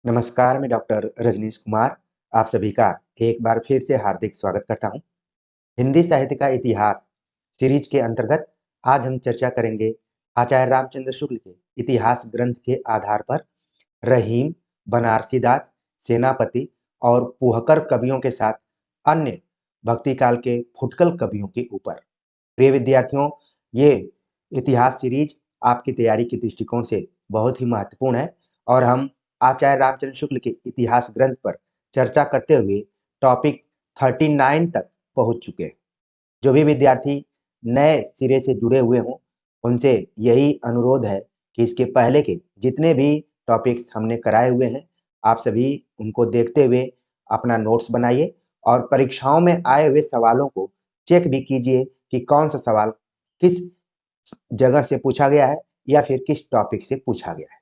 नमस्कार, मैं डॉक्टर रजनीश कुमार आप सभी का एक बार फिर से हार्दिक स्वागत करता हूं। हिंदी साहित्य का इतिहास सीरीज के अंतर्गत आज हम चर्चा करेंगे आचार्य रामचंद्र शुक्ल के इतिहास ग्रंथ के आधार पर रहीम, बनारसी दास, सेनापति और पुहकर कवियों के साथ अन्य भक्ति काल के फुटकल कवियों के ऊपर। प्रिय विद्यार्थियों, ये इतिहास सीरीज आपकी तैयारी के दृष्टिकोण से बहुत ही महत्वपूर्ण है और हम आचार्य रामचंद्र शुक्ल के इतिहास ग्रंथ पर चर्चा करते हुए टॉपिक 39 तक पहुंच चुके हैं। जो भी विद्यार्थी नए सिरे से जुड़े हुए हों, उनसे यही अनुरोध है कि इसके पहले के जितने भी टॉपिक्स हमने कराए हुए हैं, आप सभी उनको देखते हुए अपना नोट्स बनाइए और परीक्षाओं में आए हुए सवालों को चेक भी कीजिए कि कौन सा सवाल किस जगह से पूछा गया है या फिर किस टॉपिक से पूछा गया है।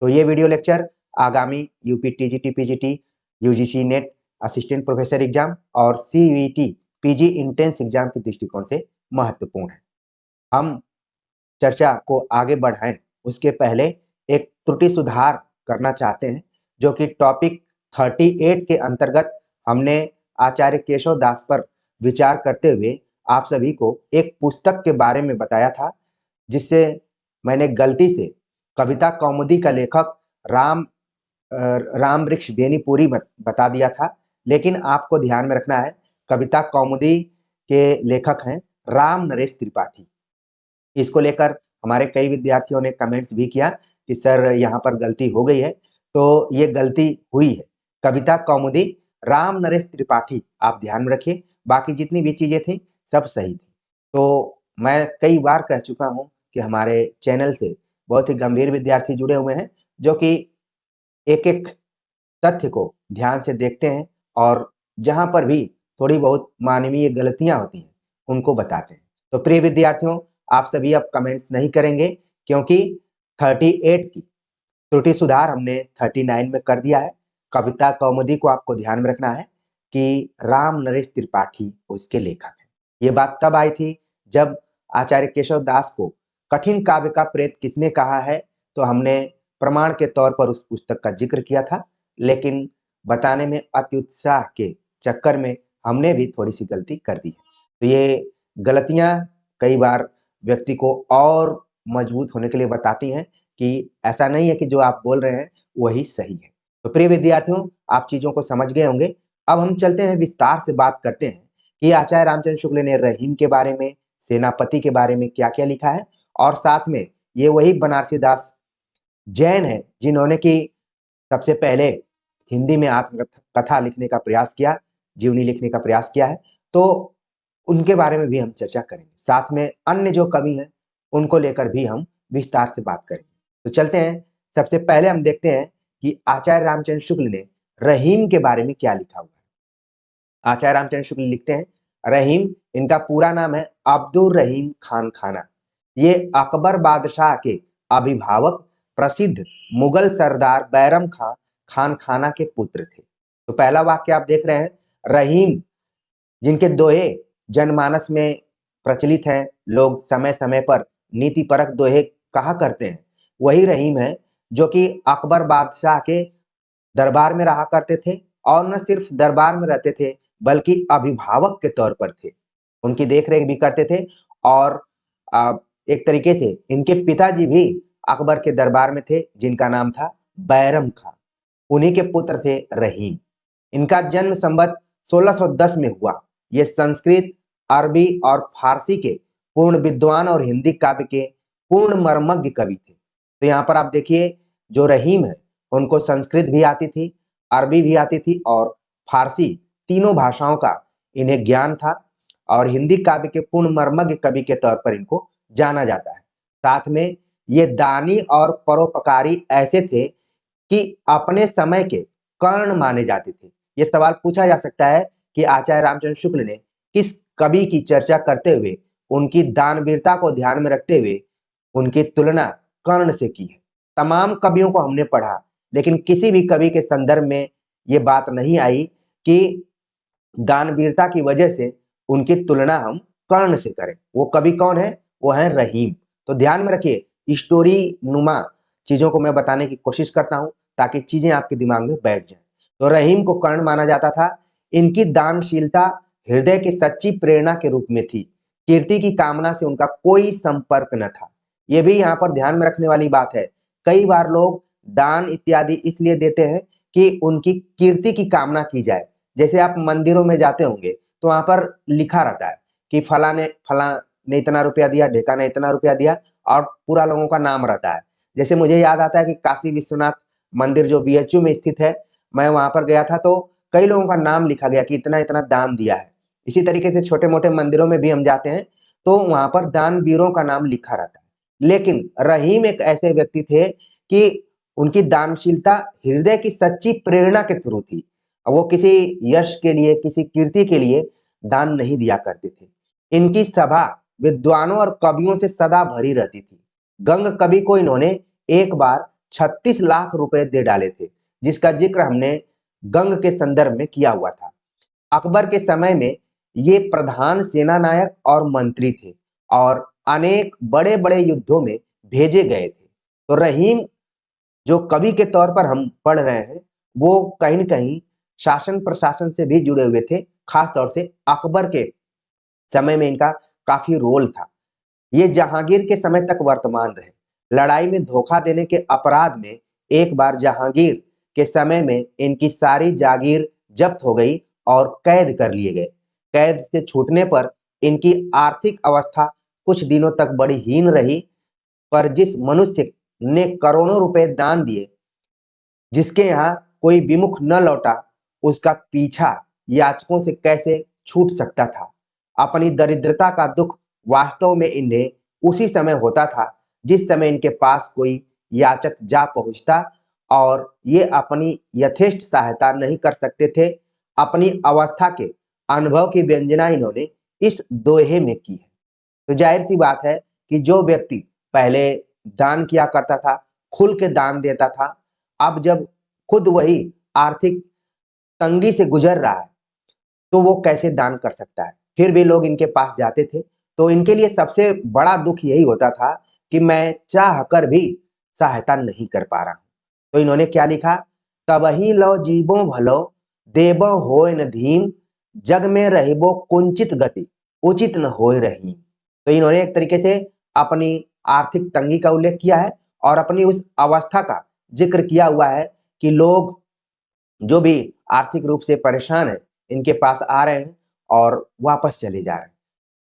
तो ये वीडियो लेक्चर आगामी UP TGT PGT, UGC net assistant professor exam और सीयूईटी पीजी इंट्रेंस एग्जाम के दृष्टिकोण से महत्वपूर्ण है। हम चर्चा को आगे बढ़ाएं उसके पहले एक त्रुटि सुधार करना चाहते हैं, जो कि टॉपिक 38 के अंतर्गत हमने आचार्य केशव दास पर विचार करते हुए आप सभी को एक पुस्तक के बारे में बताया था, जिससे मैंने गलती से कविता कौमुदी का लेखक राम वृक्ष बेनीपुरी बता दिया था, लेकिन आपको ध्यान में रखना है कविता कौमुदी के लेखक हैं राम नरेश त्रिपाठी। इसको लेकर हमारे कई विद्यार्थियों ने कमेंट्स भी किया कि सर यहाँ पर गलती हो गई है, तो ये गलती हुई है। कविता कौमुदी राम नरेश त्रिपाठी आप ध्यान में रखिए, बाकी जितनी भी चीजें थी सब सही थी। तो मैं कई बार कह चुका हूँ कि हमारे चैनल से बहुत ही गंभीर विद्यार्थी जुड़े हुए हैं, जो कि एक एक तथ्य को ध्यान से देखते हैं और जहां पर भी थोड़ी बहुत मानवीय गलतियां होती हैं उनको बताते हैं। तो प्रिय विद्यार्थियों, आप सभी अब कमेंट्स नहीं करेंगे, क्योंकि 38 की त्रुटि सुधार हमने 39 में कर दिया है। कविता कौमुदी को आपको ध्यान में रखना है कि राम नरेश त्रिपाठी उसके लेखक हैं। ये बात तब आई थी जब आचार्य केशव दास को कठिन काव्य का प्रेत किसने कहा है, तो हमने प्रमाण के तौर पर उस पुस्तक का जिक्र किया था, लेकिन बताने में अत्युत्साह के चक्कर में हमने भी थोड़ी सी गलती कर दी है। तो ये गलतियां कई बार व्यक्ति को और मजबूत होने के लिए बताती हैं कि ऐसा नहीं है कि जो आप बोल रहे हैं वही सही है। तो प्रिय विद्यार्थियों, आप चीजों को समझ गए होंगे। अब हम चलते हैं, विस्तार से बात करते हैं कि आचार्य रामचंद्र शुक्ल ने रहीम के बारे में, सेनापति के बारे में क्या क्या लिखा है, और साथ में ये वही बनारसी दास जैन है जिन्होंने कि सबसे पहले हिंदी में आत्मकथा लिखने का प्रयास किया, जीवनी लिखने का प्रयास किया है। तो उनके बारे में भी हम चर्चा करेंगे। साथ में अन्य जो कवि हैं उनको लेकर भी हम विस्तार से बात करेंगे। तो चलते हैं, सबसे पहले हम देखते हैं कि आचार्य रामचंद्र शुक्ल ने रहीम के बारे में क्या लिखा हुआ है। आचार्य रामचंद्र शुक्ल लिखते हैं, रहीम, इनका पूरा नाम है अब्दुल रहीम खान खाना। ये अकबर बादशाह के अभिभावक प्रसिद्ध मुगल सरदार बैरम खान खाना के पुत्र थे। तो पहला वाक्य आप देख रहे हैं, रहीम, जिनके दोहे जनमानस में प्रचलित हैं, लोग समय समय पर नीति परक दोहे कहा करते हैं, वही रहीम है जो कि अकबर बादशाह के दरबार में रहा करते थे, और न सिर्फ दरबार में रहते थे बल्कि अभिभावक के तौर पर थे, उनकी देखरेख भी करते थे। और एक तरीके से इनके पिताजी भी अकबर के दरबार में थे, जिनका नाम था बैरम खां, उन्हीं के पुत्र थे रहीम। इनका जन्म संवत 1610 में हुआ। ये संस्कृत, अरबी और फारसी के पूर्ण विद्वान और हिंदी काव्य के पूर्ण मर्मज्ञ कवि थे। तो यहाँ पर आप देखिए, जो रहीम है उनको संस्कृत भी आती थी, अरबी भी आती थी और फारसी, तीनों भाषाओं का इन्हें ज्ञान था, और हिंदी काव्य के पूर्ण मर्मज्ञ कवि के तौर पर इनको जाना जाता है। साथ में ये दानी और परोपकारी ऐसे थे कि अपने समय के कर्ण माने जाते थे। ये सवाल पूछा जा सकता है कि आचार्य रामचंद्र शुक्ल ने किस कवि की चर्चा करते हुए उनकी दानवीरता को ध्यान में रखते हुए उनकी तुलना कर्ण से की है। तमाम कवियों को हमने पढ़ा, लेकिन किसी भी कवि के संदर्भ में ये बात नहीं आई कि दानवीरता की वजह से उनकी तुलना हम कर्ण से करें। वो कवि कौन है? वो है रहीम। तो ध्यान में रखिए, स्टोरी नुमा चीजों को मैं बताने की कोशिश करता हूं ताकि चीजें आपके दिमाग में बैठ जाएं। तो रहीम को कर्ण माना जाता था। इनकी दानशीलता हृदय की सच्ची प्रेरणा के रूप में थी। कीर्ति की कामना से उनका कोई संपर्क न था। ये भी यहाँ पर ध्यान में रखने वाली बात है। कई बार लोग दान इत्यादि इसलिए देते हैं कि उनकी कीर्ति की कामना की जाए। जैसे आप मंदिरों में जाते होंगे तो वहां पर लिखा रहता है कि फला ने इतना रुपया दिया, ढेका ने इतना रुपया दिया, और पूरा लोगों का नाम रहता है। जैसे मुझे याद आता है कि काशी विश्वनाथ मंदिर जो बीएचयू में स्थित है, मैं वहां पर गया था तो कई लोगों का नाम लिखा गया कि इतना इतना दान दिया है। इसी तरीके से छोटे मोटे मंदिरों में भी हम जाते हैं तो वहां पर दानवीरों का नाम लिखा रहता है। लेकिन रहीम एक ऐसे व्यक्ति थे कि उनकी दानशीलता हृदय की सच्ची प्रेरणा के थ्रू थी। वो किसी यश के लिए, किसी कीर्ति के लिए दान नहीं दिया करते थे। इनकी सभा विद्वानों और कवियों से सदा भरी रहती थी। गंग कवि को इन्होंने एक बार 36 लाख रुपए दे डाले थे, जिसका जिक्र हमने गंग के संदर्भ में किया हुआ था। अकबर के समय में ये प्रधान सेना नायक और मंत्री थे और अनेक बड़े बड़े युद्धों में भेजे गए थे। तो रहीम जो कवि के तौर पर हम पढ़ रहे हैं, वो कहीं न कहीं शासन प्रशासन से भी जुड़े हुए थे। खास तौर से अकबर के समय में इनका काफी रोल था। ये जहांगीर के समय तक वर्तमान रहे। लड़ाई में धोखा देने के अपराध में एक बार जहांगीर के समय में इनकी सारी जागीर जब्त हो गई और कैद कर लिए गए। कैद से छूटने पर इनकी आर्थिक अवस्था कुछ दिनों तक बड़ी हीन रही, पर जिस मनुष्य ने करोड़ों रुपए दान दिए, जिसके यहाँ कोई विमुख न लौटा, उसका पीछा याचकों से कैसे छूट सकता था। अपनी दरिद्रता का दुख वास्तव में इन्हें उसी समय होता था जिस समय इनके पास कोई याचक जा पहुंचता और ये अपनी यथेष्ट सहायता नहीं कर सकते थे। अपनी अवस्था के अनुभव की व्यंजना इन्होंने इस दोहे में की है। तो जाहिर सी बात है कि जो व्यक्ति पहले दान किया करता था, खुल के दान देता था, अब जब खुद वही आर्थिक तंगी से गुजर रहा है तो वो कैसे दान कर सकता है। फिर भी लोग इनके पास जाते थे। तो इनके लिए सबसे बड़ा दुख यही होता था कि मैं चाह कर भी सहायता नहीं कर पा रहा हूं। तो इन्होंने क्या लिखा? तबही लो जीवो भलो, देबो होय न धीम, जग में रहिबो कुंचित गति, उचित न होय रहीम। तो इन्होंने एक तरीके से अपनी आर्थिक तंगी का उल्लेख किया है और अपनी उस अवस्था का जिक्र किया हुआ है कि लोग जो भी आर्थिक रूप से परेशान है, इनके पास आ रहे हैं और वापस चले जा रहे हैं।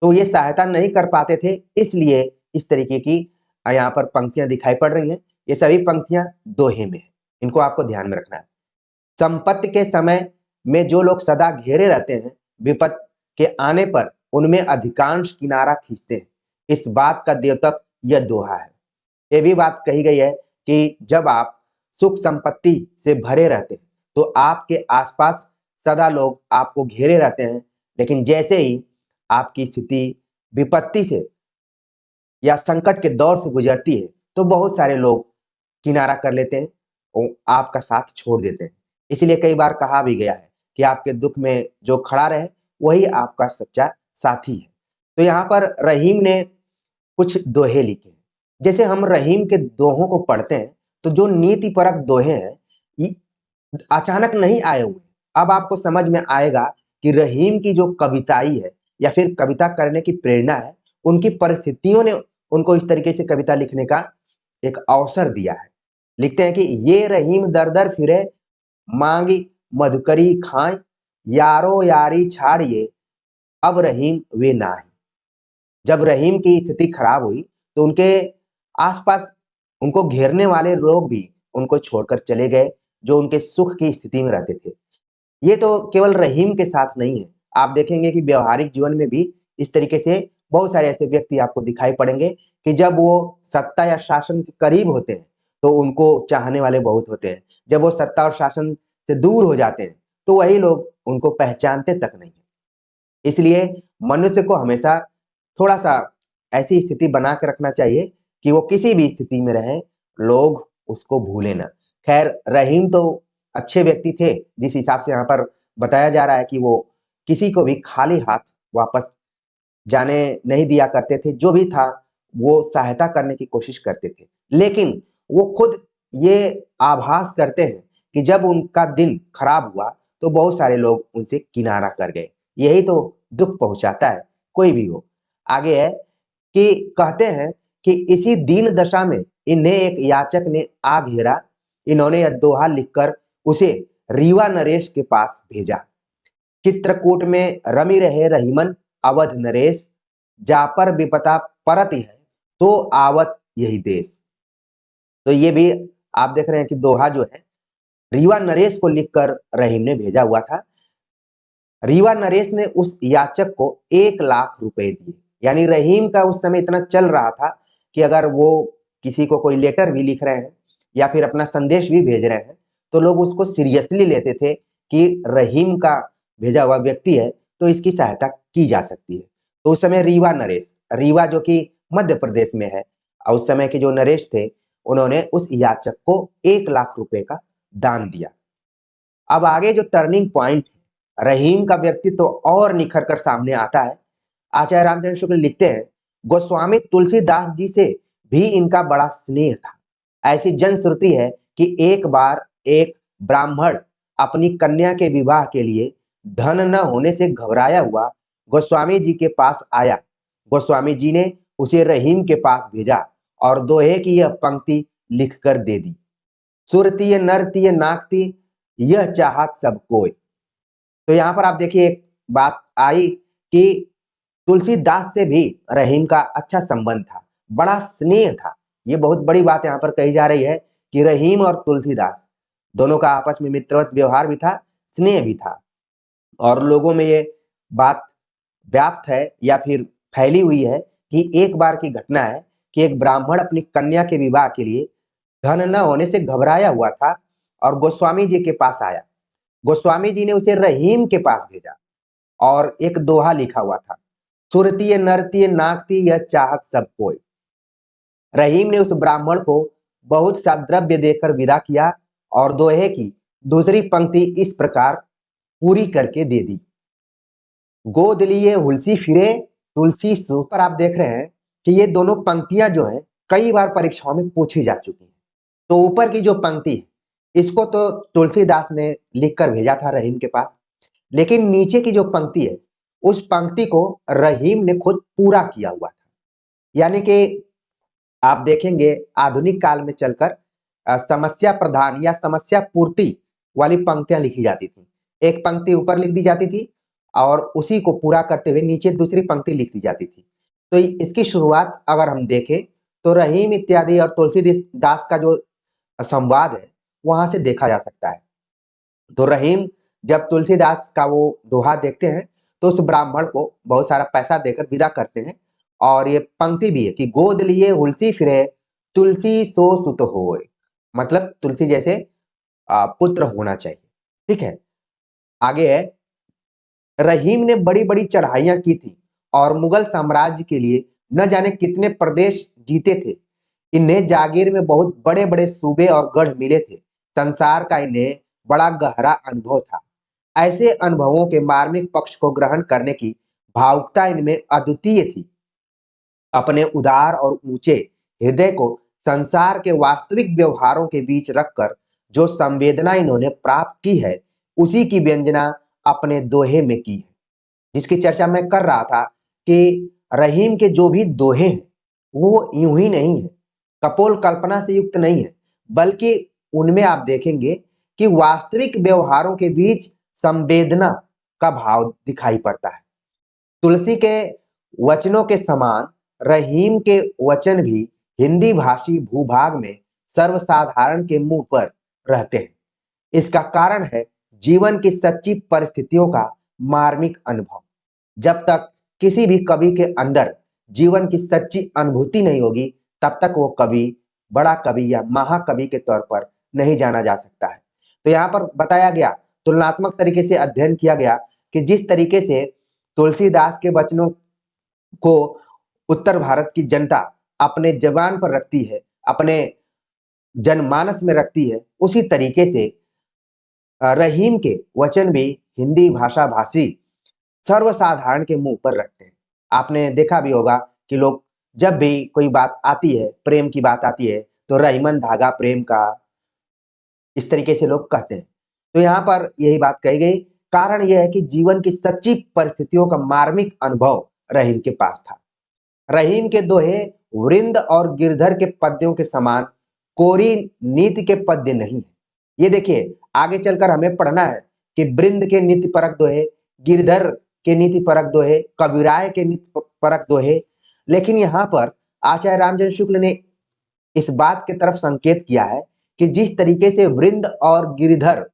तो ये सहायता नहीं कर पाते थे, इसलिए इस तरीके की यहाँ पर पंक्तियां दिखाई पड़ रही हैं। ये सभी पंक्तियां दोहे में है, इनको आपको ध्यान में रखना है। संपत्ति के समय में जो लोग सदा घेरे रहते हैं, विपत के आने पर उनमें अधिकांश किनारा खींचते हैं। इस बात का द्योतक यह दोहा है। ये भी बात कही गई है कि जब आप सुख संपत्ति से भरे रहते हैं तो आपके आसपास सदा लोग आपको घेरे रहते हैं, लेकिन जैसे ही आपकी स्थिति विपत्ति से या संकट के दौर से गुजरती है तो बहुत सारे लोग किनारा कर लेते हैं और आपका साथ छोड़ देते हैं। इसलिए कई बार कहा भी गया है कि आपके दुख में जो खड़ा रहे वही आपका सच्चा साथी है। तो यहाँ पर रहीम ने कुछ दोहे लिखे हैं। जैसे हम रहीम के दोहों को पढ़ते हैं तो जो नीति परक दोहे हैं, ये अचानक नहीं आए हुए। अब आपको समझ में आएगा कि रहीम की जो कविताई है या फिर कविता करने की प्रेरणा है, उनकी परिस्थितियों ने उनको इस तरीके से कविता लिखने का एक अवसर दिया है। लिखते हैं कि ये रहीम दर दर फिरे, मांगी मधुकरी खाए, यारो यारी छाड़िए, अब रहीम वे नाहीं। जब रहीम की स्थिति खराब हुई तो उनके आसपास उनको घेरने वाले लोग भी उनको छोड़कर चले गए, जो उनके सुख की स्थिति में रहते थे। ये तो केवल रहीम के साथ नहीं है, आप देखेंगे कि व्यवहारिक जीवन में भी इस तरीके से बहुत सारे ऐसे व्यक्ति आपको दिखाई पड़ेंगे कि जब वो सत्ता या शासन के करीब होते हैं तो उनको चाहने वाले बहुत होते हैं। जब वो सत्ता और शासन से दूर हो जाते हैं तो वही लोग उनको पहचानते तक नहीं है। इसलिए मनुष्य को हमेशा थोड़ा-सा ऐसी स्थिति बना के रखना चाहिए कि वो किसी भी स्थिति में रहे, लोग उसको भूले ना। खैर रहीम तो अच्छे व्यक्ति थे, जिस हिसाब से यहाँ पर बताया जा रहा है कि वो किसी को भी खाली हाथ वापस जाने नहीं दिया करते थे। जो भी था, वो सहायता करने की कोशिश करते थे। लेकिन वो खुद ये आभास करते हैं कि जब उनका दिन खराब हुआ तो बहुत सारे लोग उनसे किनारा कर गए। यही तो दुख पहुंचाता है, कोई भी हो। आगे है कि कहते हैं कि इसी दीन दशा में इन्हें एक याचक ने आ घेरा। इन्होंने यह दोहा लिखकर उसे रीवा नरेश के पास भेजा। चित्रकूट में रमी रहे रहीमन, अवध नरेश, जापर विपता परत है, तो आवत यही देश। तो ये भी आप देख रहे हैं कि दोहा जो है रीवा नरेश को लिखकर रहीम ने भेजा हुआ था। रीवा नरेश ने उस याचक को 1 लाख रुपए दिए। यानी रहीम का उस समय इतना चल रहा था कि अगर वो किसी को कोई लेटर भी लिख रहे हैं या फिर अपना संदेश भी भेज रहे हैं तो लोग उसको सीरियसली लेते थे कि रहीम का भेजा हुआ व्यक्ति है तो इसकी सहायता की जा सकती है। तो उस समय रीवा नरेश, रीवा जो कि मध्य प्रदेश में है, और उस समय के जो नरेश थे उन्होंने उस याचक को 1 लाख रुपए का दान दिया। अब आगे जो टर्निंग पॉइंट है, रहीम का व्यक्तित्व तो और निखर कर सामने आता है। आचार्य रामचंद्र शुक्ल लिखते हैं, गोस्वामी तुलसीदास जी से भी इनका बड़ा स्नेह था। ऐसी जनश्रुति है कि एक बार एक ब्राह्मण अपनी कन्या के विवाह के लिए धन न होने से घबराया हुआ गोस्वामी जी के पास आया। गोस्वामी जी ने उसे रहीम के पास भेजा और दोहे की यह पंक्ति लिखकर दे दी, सुरतीय नरतीय नाकती यह चाहत सब कोई। तो यहाँ पर आप देखिए एक बात आई कि तुलसीदास से भी रहीम का अच्छा संबंध था, बड़ा स्नेह था। ये बहुत बड़ी बात यहाँ पर कही जा रही है कि रहीम और तुलसीदास दोनों का आपस में मित्रवत व्यवहार भी था, स्नेह भी था। और लोगों में ये बात व्याप्त है या फिर फैली हुई है कि एक बार की घटना है कि एक ब्राह्मण अपनी कन्या के विवाह के लिए धन न होने से घबराया हुआ था और गोस्वामी जी के पास आया। गोस्वामी जी ने उसे रहीम के पास भेजा और एक दोहा लिखा हुआ था, सुरतीय नरतीय नाकती यह चाहत सब कोई। रहीम ने उस ब्राह्मण को बहुत सा द्रव्य देकर विदा किया और दोहे की दूसरी पंक्ति इस प्रकार पूरी करके दे दी, गोद लिए हुलसी फिरे तुलसी सो। पर आप देख रहे हैं कि ये दोनों पंक्तियां जो है कई बार परीक्षाओं में पूछी जा चुकी हैं। तो ऊपर की जो पंक्ति है इसको तो तुलसीदास ने लिखकर भेजा था रहीम के पास, लेकिन नीचे की जो पंक्ति है उस पंक्ति को रहीम ने खुद पूरा किया हुआ था। यानी कि आप देखेंगे आधुनिक काल में चलकर समस्या प्रधान या समस्या पूर्ति वाली पंक्तियां लिखी जाती थी। एक पंक्ति ऊपर लिख दी जाती थी और उसी को पूरा करते हुए नीचे दूसरी पंक्ति लिख दी जाती थी। तो इसकी शुरुआत अगर हम देखें तो रहीम इत्यादि और तुलसीदास का जो संवाद है वहां से देखा जा सकता है। तो रहीम जब तुलसीदास का वो दोहा देखते हैं तो उस ब्राह्मण को बहुत सारा पैसा देकर विदा करते हैं और ये पंक्ति भी है कि गोद लिए हुलसी फिरे तुलसी सो सुत होए, मतलब तुलसी जैसे पुत्र होना चाहिए। ठीक है, आगे है, रहीम ने बड़ी बड़ी चढ़ाइयां की थी और मुगल साम्राज्य के लिए न जाने कितने प्रदेश जीते थे। इन्हें जागीर में बहुत बड़े बड़े सूबे और गढ़ मिले थे। संसार का इन्हें बड़ा गहरा अनुभव था। ऐसे अनुभवों के मार्मिक पक्ष को ग्रहण करने की भावुकता इनमें अद्वितीय थी। अपने उदार और ऊंचे हृदय को संसार के वास्तविक व्यवहारों के बीच रखकर जो संवेदना इन्होंने प्राप्त की है उसी की व्यंजना अपने दोहे में की है। जिसकी चर्चा मैं कर रहा था कि रहीम के जो भी दोहे हैं वो यूं ही नहीं है, कपोल कल्पना से युक्त नहीं है, बल्कि उनमें आप देखेंगे कि वास्तविक व्यवहारों के बीच संवेदना का भाव दिखाई पड़ता है। तुलसी के वचनों के समान रहीम के वचन भी हिंदी भाषी भूभाग में सर्वसाधारण के मुंह पर रहते हैं। इसका कारण है जीवन की सच्ची परिस्थितियों का मार्मिक अनुभव। जब तक किसी भी कवि के अंदर जीवन की सच्ची अनुभूति नहीं होगी तब तक वो कवि बड़ा कवि या महाकवि के तौर पर नहीं जाना जा सकता है। तो यहाँ पर बताया गया, तुलनात्मक तरीके से अध्ययन किया गया कि जिस तरीके से तुलसीदास के वचनों को उत्तर भारत की जनता अपने जबान पर रखती है, अपने जनमानस में रखती है, उसी तरीके से रहीम के वचन भी हिंदी भाषा भाषी सर्वसाधारण के मुंह पर रखते हैं। आपने देखा भी होगा कि लोग जब भी कोई बात आती है, प्रेम की बात आती है, तो रहीमन धागा प्रेम का इस तरीके से लोग कहते हैं। तो यहाँ पर यही बात कही गई। कारण यह है कि जीवन की सच्ची परिस्थितियों का मार्मिक अनुभव रहीम के पास था। रहीम के दोहे वृंद और गिरधर के पद्यों के समान कोरी नीति के पद्य नहीं है। ये देखिए, आगे चलकर हमें पढ़ना है कि वृंद के नीति परक दोहे, गिरधर के नीति परक दोहे, कविराय के नीति परक दोहे। लेकिन यहाँ पर आचार्य रामचंद्र शुक्ल ने इस बात की तरफ संकेत किया है कि जिस तरीके से वृंद और गिरिधर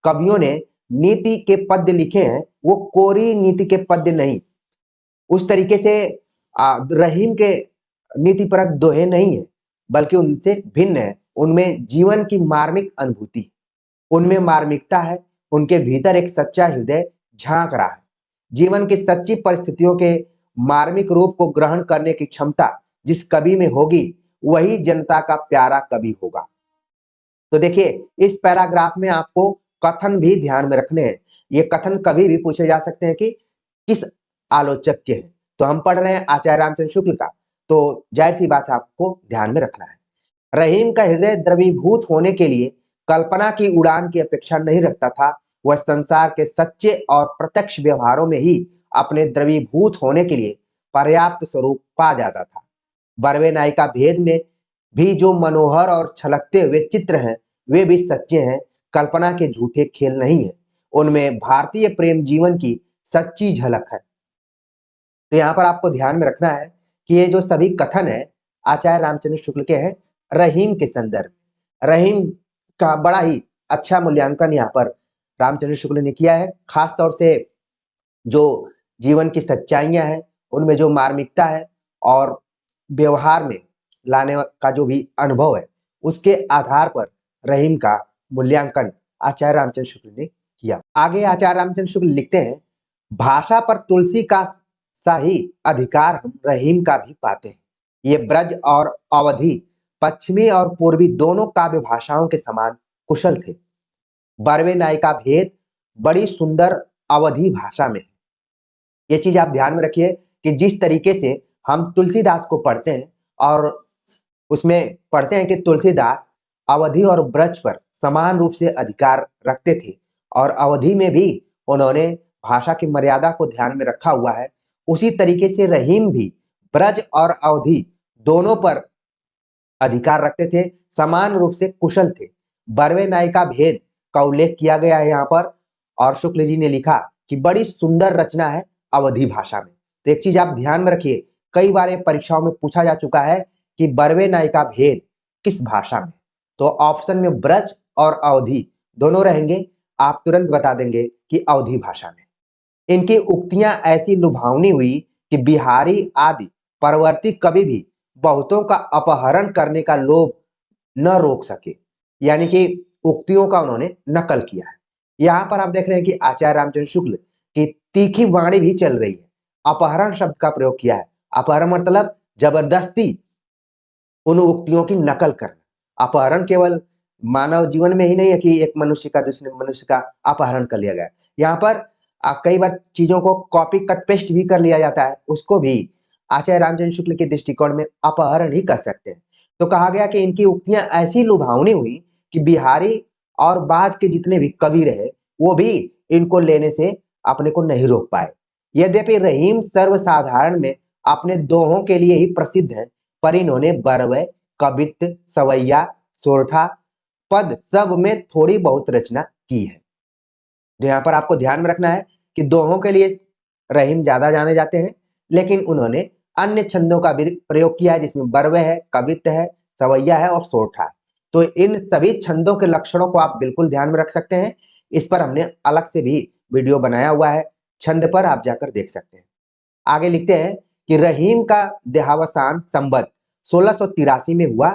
कवियों ने नीति के पद्य लिखे हैं, वो कोरी नीति के पद्य नहीं, उस तरीके से रहीम के नीति परक दोहे नहीं है, बल्कि उनसे भिन्न है। उनमें जीवन की मार्मिक अनुभूति, उनमें मार्मिकता है, उनके भीतर एक सच्चा हृदय झांक रहा है। जीवन की सच्ची परिस्थितियों के मार्मिक रूप को ग्रहण करने की क्षमता जिस कवि में होगी, वही जनता का प्यारा कवि होगा। तो देखिए, इस पैराग्राफ में आपको कथन भी ध्यान में रखने हैं। ये कथन कभी भी पूछे जा सकते हैं कि किस आलोचक के हैं। तो हम पढ़ रहे हैं आचार्य रामचंद्र शुक्ल का, तो जाहिर सी बात है आपको ध्यान में रखना है। रहीम का हृदय द्रवीभूत होने के लिए कल्पना की उड़ान की अपेक्षा नहीं रखता था। वह संसार के सच्चे और प्रत्यक्ष व्यवहारों में ही अपने द्रवीभूत होने के लिए पर्याप्त स्वरूप पा जाता था। बरवे नायिका भेद में भी जो मनोहर और छलकते हुए चित्र हैं, वे भी सच्चे हैं, कल्पना के झूठे खेल नहीं है। उनमें भारतीय प्रेम जीवन की सच्ची झलक है। तो यहाँ पर आपको ध्यान में रखना है कि ये जो सभी कथन है आचार्य रामचंद्र शुक्ल के हैं रहीम के संदर्भ। रहीम का बड़ा ही अच्छा मूल्यांकन यहाँ पर रामचंद्र शुक्ल ने किया है। खास तौर से जो जीवन की सच्चाइयां हैं, उनमें जो मार्मिकता है और व्यवहार में लाने का जो भी अनुभव है, उसके आधार पर रहीम का मूल्यांकन आचार्य रामचंद्र शुक्ल ने किया। आगे आचार्य रामचंद्र शुक्ल लिखते हैं, भाषा पर तुलसी का शाही अधिकार हम रहीम का भी पाते हैं। ये ब्रज और अवधि, पश्चिमी और पूर्वी दोनों काव्य भाषाओं के समान कुशल थे। बरवे नायिका भेद बड़ी सुंदर अवधि भाषा में है। ये चीज आप ध्यान में रखिए कि जिस तरीके से हम तुलसीदास को पढ़ते हैं और उसमें पढ़ते हैं कि तुलसीदास अवधि और ब्रज पर समान रूप से अधिकार रखते थे और अवधि में भी उन्होंने भाषा की मर्यादा को ध्यान में रखा हुआ है। उसी तरीके से रहीम भी ब्रज और अवधि दोनों पर अधिकार रखते थे, समान रूप से कुशल थे। बरवे नायिका भेद का उल्लेख किया गया है यहाँ पर और शुक्ल जी ने लिखा कि बड़ी सुंदर रचना है अवधि भाषा में। तो एक चीज आप ध्यान में रखिए, कई बार परीक्षाओं में पूछा जा चुका है कि बरवे नायिका भेद किस भाषा में, तो ऑप्शन में ब्रज और अवधि दोनों रहेंगे। आप तुरंत बता देंगे कि अवधि भाषा में। इनकी उक्तियां ऐसी लुभावनी हुई कि बिहारी आदि परवर्ती कवि भी बहुतों का अपहरण करने का लोभ न रोक सके, यानी कि उक्तियों का उन्होंने नकल किया है। यहाँ पर आप देख रहे हैं कि आचार्य रामचंद्र शुक्ल की तीखी वाणी भी चल रही है। अपहरण शब्द का प्रयोग किया है। अपहरण मतलब जबरदस्ती उन उक्तियों की नकल करना। अपहरण केवल मानव जीवन में ही नहीं है कि एक मनुष्य का दूसरे मनुष्य का अपहरण कर लिया गया। यहाँ पर कई बार चीजों को कॉपी कट पेस्ट भी कर लिया जाता है, उसको भी आचार्य रामचंद्र शुक्ल के दृष्टिकोण में अपहरण ही कर सकते हैं। तो कहा गया कि इनकी उक्तियां ऐसी लुभावनी हुई कि बिहारी और बाद के जितने भी कवि रहे, वो भी इनको लेने से अपने को नहीं रोक पाए। यद्यपि रहीम सर्वसाधारण में अपने दोहों के लिए ही प्रसिद्ध है, पर इन्होंने बरवे, कवित्त, सवैया, सोरठा, पद सब में थोड़ी बहुत रचना की है। तो यहाँ पर आपको ध्यान में रखना है कि दोहों के लिए रहीम ज्यादा जाने जाते हैं, लेकिन उन्होंने अन्य छंदों का भी प्रयोग किया है, जिसमें बरवे है, कवित्त है, सवैया है और सोरठा है। तो इन सभी छंदों के लक्षणों को आप बिल्कुल ध्यान में रख सकते हैं। इस पर हमने अलग से भी वीडियो बनाया हुआ है, छंद पर आप जाकर देख सकते हैं। आगे लिखते हैं कि रहीम का देहावसान संवत 1683 में हुआ।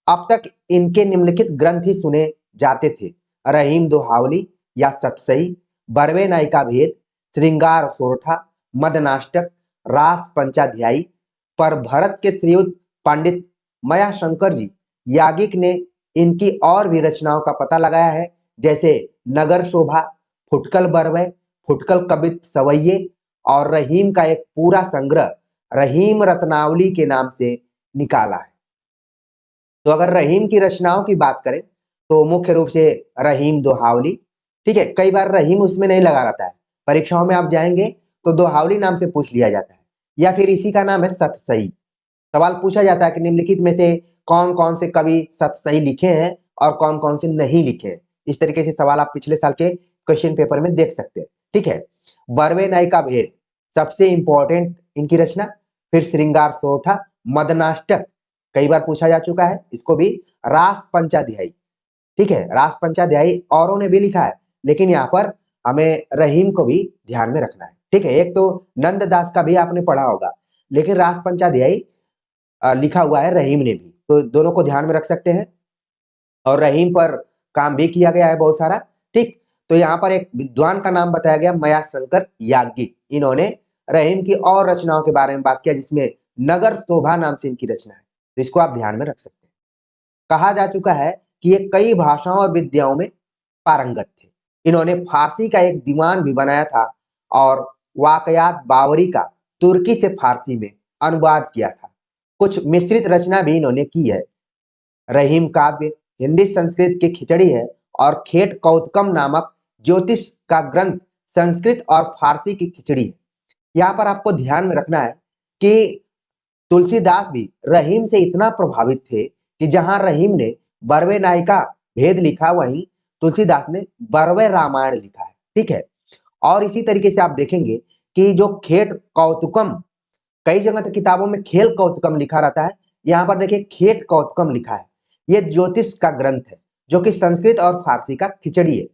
अब तक इनके निम्नलिखित ग्रंथ ही सुने जाते थे: रहीम दोहावली या सतसई, बरवे नायिका भेद, श्रृंगार सोरठा, मदनाष्टक, रास पंचाध्यायी। पर भरत के श्रीयुत पंडित मयाशंकर जी याज्ञिक ने इनकी और भी रचनाओं का पता लगाया है, जैसे नगर शोभा, फुटकल बरवे, फुटकल कवित्त सवैये और रहीम का एक पूरा संग्रह रहीम रत्नावली के नाम से निकाला है। तो अगर रहीम की रचनाओं की बात करें तो मुख्य रूप से रहीम दोहावली, ठीक है। कई बार रहीम उसमें नहीं लगा रहता है, परीक्षाओं में आप जाएंगे तो दोहावली नाम से पूछ लिया जाता है, या फिर इसी का नाम है सतसई। सवाल पूछा जाता है कि निम्नलिखित में से कौन कौन से कवि सतसई लिखे हैं और कौन कौन से नहीं लिखे हैं। इस तरीके से सवाल आप पिछले साल के क्वेश्चन पेपर में देख सकते हैं, ठीक है। बरवे नाई का भेद सबसे इंपॉर्टेंट इनकी रचना। फिर श्रृंगार सोरठा, मदनाष्टक कई बार पूछा जा चुका है, इसको भी रास पंचाध्यायी, ठीक है। रास पंचाध्यायी औरों ने भी लिखा है, लेकिन यहाँ पर हमें रहीम को भी ध्यान में रखना है, ठीक है। एक तो नंददास का भी आपने पढ़ा होगा, लेकिन रास पंचाध्यायी लिखा हुआ है रहीम ने भी, तो दोनों को ध्यान में रख सकते हैं। और रहीम पर काम भी किया गया है बहुत सारा, ठीक। तो यहाँ पर एक विद्वान का नाम बताया गया, मयाशंकर याज्ञिक। इन्होंने रहीम की और रचनाओं के बारे में बात किया, जिसमें नगर शोभा नाम से इनकी रचना है, तो इसको आप ध्यान में रख सकते हैं। कहा जा चुका है कि ये कई भाषाओं और विद्याओं में पारंगत थे। इन्होंने फारसी का एक दीवान भी बनाया था और वाकयात बावरी का तुर्की से फारसी में अनुवाद किया था। कुछ मिश्रित रचना भी इन्होंने की है। रहीम काव्य हिंदी संस्कृत की खिचड़ी है और खेट कौतकम नामक ज्योतिष का ग्रंथ संस्कृत और फारसी की खिचड़ी है। यहाँ पर आपको ध्यान में रखना है कि तुलसीदास भी रहीम से इतना प्रभावित थे कि जहां रहीम ने बरवे नाई का भेद लिखा, वहीं तुलसीदास ने बरवे रामायण लिखा है, ठीक है। और इसी तरीके से आप देखेंगे कि जो खेट कौतुकम, कई जगह तो किताबों में खेल कौतुकम लिखा रहता है, यहाँ पर देखिए खेट कौतुकम लिखा है। ये ज्योतिष का ग्रंथ है जो कि संस्कृत और फारसी का खिचड़ी है।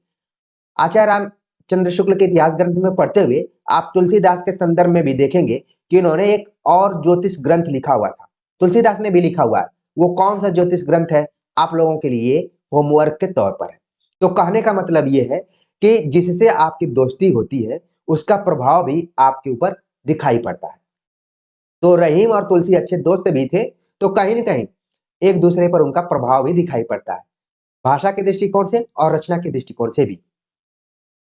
आचार्य रामचंद्र शुक्ल के इतिहास ग्रंथ में पढ़ते हुए आप तुलसीदास के संदर्भ में भी देखेंगे कि उन्होंने एक और ज्योतिष ग्रंथ लिखा हुआ था, तुलसीदास ने भी लिखा हुआ है। वो कौन सा ज्योतिष ग्रंथ है, आप लोगों के लिए होमवर्क के तौर पर है। तो कहने का मतलब ये है कि जिससे आपकी दोस्ती होती है उसका प्रभाव भी आपके ऊपर दिखाई पड़ता है। तो रहीम और तुलसी अच्छे दोस्त भी थे, तो कहीं ना कहीं एक दूसरे पर उनका प्रभाव भी दिखाई पड़ता है, भाषा के दृष्टिकोण से और रचना के दृष्टिकोण से भी।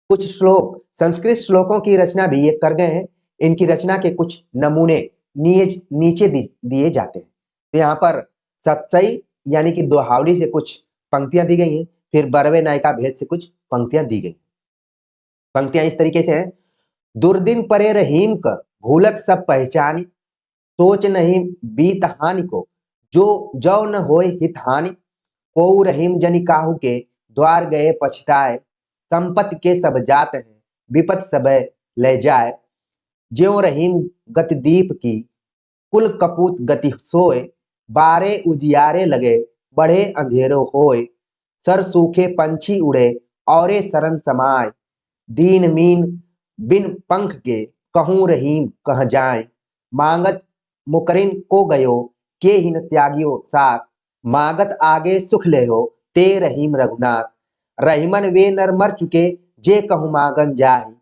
कुछ श्लोक संस्कृत श्लोकों की रचना भी ये कर गए हैं। इनकी रचना के कुछ नमूने नीचे दिए जाते हैं। तो यहाँ पर सतसई यानी कि दोहावली से कुछ पंक्तियां दी गई हैं, फिर बरवे नायिका भेद से कुछ पंक्तियां दी गई। पंक्तियां इस तरीके से हैं। दुर्दिन परे रहीम का भूलत सब पहचानी, सोच नहीं बीत हानि को, जो जो न होए हित हानि, को रहीम जनि काहू के द्वार गए पछताए, संपत्ति के सब जात हैं विपत सब ले जाए, ज्यों रहीम गति दीप की कुल कपूत गति सोए, बारे उजियारे लगे बढ़े अंधेरो होए, सर सूखे पंछी उड़े औरे शरण समाए, दीन मीन बिन पंख के कहूँ रहीम कह जाए, मांगत मुकरिन को गयो के हिन त्यागियो साथ, मागत आगे सुख ले हो ते रहीम रघुनाथ, रहीमन वे नर मर चुके जे कहूँ मागन जाहि,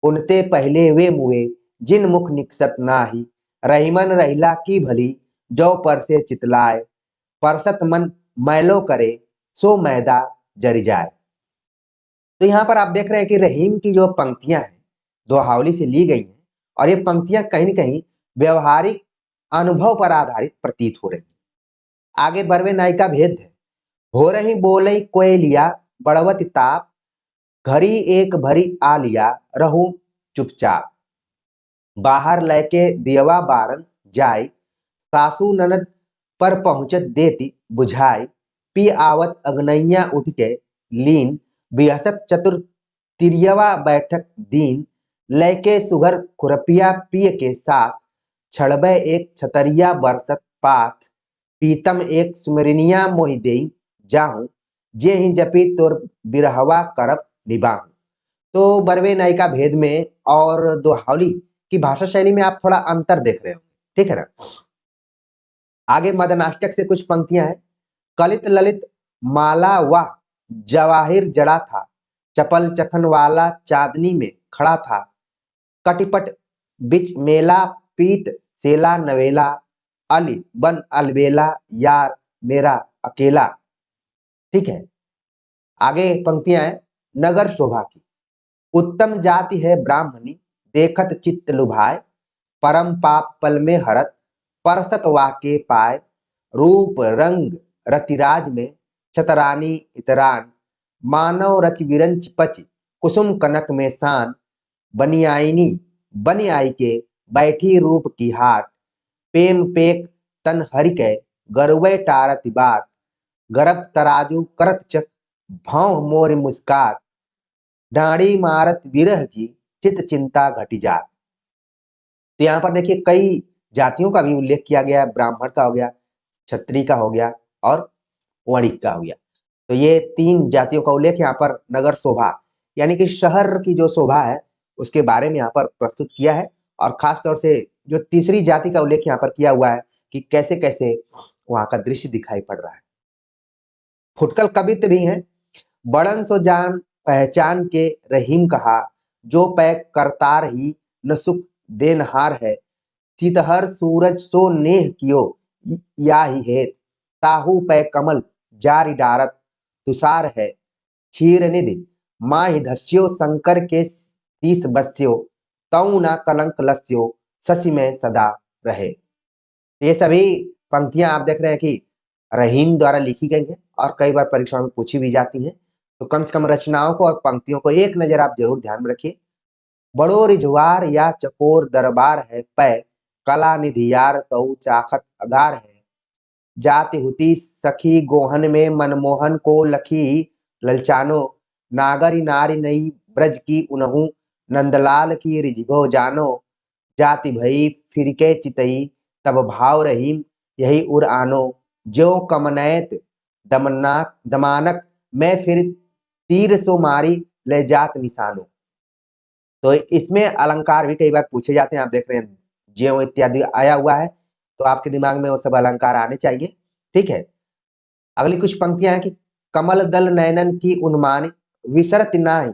उनते पहले वे मुए जिन मुख निकसत नाही, रहीमन रहिला की भली जो पर से चितलाए, परसत मन मैलो करे सो मैदा जरि जाए। तो यहाँ पर आप देख रहे हैं कि रहीम की जो पंक्तियां हैं दोहावली से ली गई हैं, और ये पंक्तियां कहीं न कहीं व्यवहारिक अनुभव पर आधारित प्रतीत हो रही हैं। आगे बरवे नायिका भेद है। हो रही बोलई कोयलिया बड़वत ताप, घड़ी एक भरी आ लिया रहूं चुपचाप, बाहर लैके दियवा बारन जाय, सासू ननद पर पहुंचत देती बुझाई, पी आवत अगनैया उठ के लीन, बिहसत चतुर तिरियवा बैठक दीन, लैके सुगर खुरपिया पिय के साथ, छड़बे एक छतरिया बरसत पाथ, पीतम एक सुमरिनिया मोहि देई जाहूं, जे ही जपी तोर बिरहवा करब निबाहूं। तो बरवे नायिका भेद में और दोहावली की भाषा शैली में आप थोड़ा अंतर देख रहे हो, ठीक है ना। आगे मदनाष्टक से कुछ पंक्तियां हैं। कलित ललित माला वाह जवाहिर जड़ा था, चपल चखन वाला चांदनी में खड़ा था, कटिपट बिच मेला पीत सेला नवेला, अली बन अलबेला यार मेरा अकेला, ठीक है। आगे पंक्तियां हैं नगर शोभा की। उत्तम जाति है ब्राह्मणी देखत चित्त लुभाए, परम पाप पल में हरत परसत वाके पाए, रूप रंग रतिराज में छतरानी इतरान, मानव रच विरंच पच, कुसुम कनक में सान, बनियाइनी बन आई के, बैठी रूप की हाट, पेम पेक तन हरिकै, गरुवै टारत बाट, गरब तराजू करत चक, भौं मोर मुस्कात, डांडी मारत विरह की, चित चिंता घटी जात। तो यहाँ पर देखिए कई जातियों का भी उल्लेख किया गया है, ब्राह्मण का हो गया, क्षत्रिय का हो गया और वणिक का हो गया। तो ये 3 जातियों का उल्लेख यहाँ पर नगर शोभा यानी कि शहर की जो शोभा है उसके बारे में यहाँ पर प्रस्तुत किया है और खास तौर से जो तीसरी जाति का उल्लेख यहाँ पर किया हुआ है कि कैसे-कैसे वहाँ का दृश्य दिखाई पड़ रहा है। फुटकल कवित्त भी हैं, बड़न सो जान पहचान के रहीम कहा, जो पैक करतार ही न सुख देनहार है, सीतहर सूरज सो नेह कियो या ही हेत, ताहू पै कमल जारि डारत तुषार है, क्षीर निधि माहि धस्यो शंकर के शीस बस्यो, तऊ न कलंक लस्यो, शशि में सदा रहे। ये सभी पंक्तियां आप देख रहे हैं कि रहीम द्वारा लिखी गई हैं और कई बार परीक्षाओं में पूछी भी जाती हैं। तो कम से कम रचनाओं को और पंक्तियों को एक नजर आप जरूर ध्यान में रखिए। बड़ो रिझवार या चकोर दरबार है पै, कला निधि यार तऊ चाखत अगार है, जाति हुती सखी गोहन में मनमोहन को लखी ललचानो, नागरी नारी नई ब्रज की उनहु, नंदलाल की रिझभो जानो, जाति भई फिरके चितई, तब भाव रहीम यही उर आनो, ज्यो कमनैत दमानक मैं फिर तीर सो मारी ले जात निशानो। तो इसमें अलंकार भी कई बार पूछे जाते हैं, आप देख रहे हैं ज्यों इत्यादि आया हुआ है, तो आपके दिमाग में वो सब अलंकार आने चाहिए। ठीक है, अगली कुछ पंक्तियां हैं कि कमल दल नयनन की उन्मानी, विसरत नाहि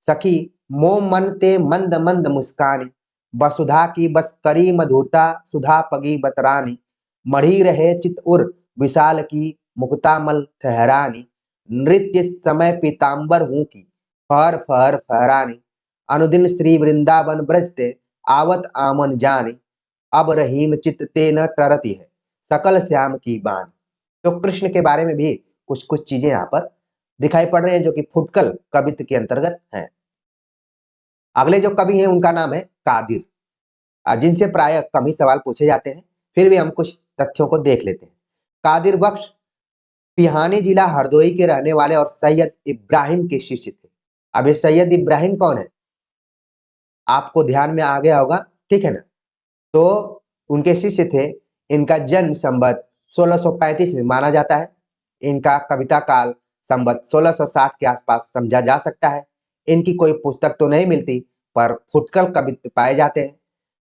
सखी मोम मन ते मंद मंद मुस्कानी, वसुधा की बस करी मधुरता सुधा पगी बतरानी, मढ़ी रहे चित उर विशाल की मुक्तामल ठहरानी, नृत्य समय पीताम्बर हूँ की फहर फहर फहरानी, अनुदिन श्री वृंदावन ब्रजते आवत आमन जानी, अब रहीम चित ते न टरती है सकल श्याम की बानी। तो कृष्ण के बारे में भी कुछ कुछ चीजें यहाँ पर दिखाई पड़ रहे हैं जो कि फुटकल कवित्त के अंतर्गत हैं। अगले जो कवि हैं उनका नाम है कादिर, जिनसे प्राय कम ही सवाल पूछे जाते हैं, फिर भी हम कुछ तथ्यों को देख लेते हैं। कादिर बख्श पिहानी जिला हरदोई के रहने वाले और सैयद इब्राहिम के शिष्य थे। अब ये सैयद इब्राहिम कौन है आपको ध्यान में आ गया होगा, ठीक है ना। तो उनके शिष्य थे, इनका जन्म संवत 1635 में माना जाता है, इनका कविता काल संवत 1660 के आसपास समझा जा सकता है। इनकी कोई पुस्तक तो नहीं मिलती पर फुटकल कवित्त पाए जाते हैं।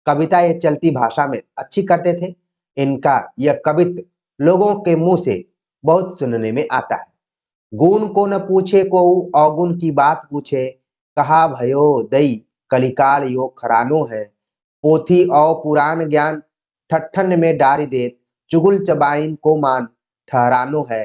कविता ये चलती भाषा में अच्छी करते थे। इनका यह कवित्त लोगों के मुंह से बहुत सुनने में आता है। गुण को न पूछे को अवगुण की बात पूछे, कहा भयो दई कलिकाल यो खरानो है, पोथी और पुराण ज्ञान ठट्ठन में डारी देत, चुगुल चबाइन को मान ठहरानो है,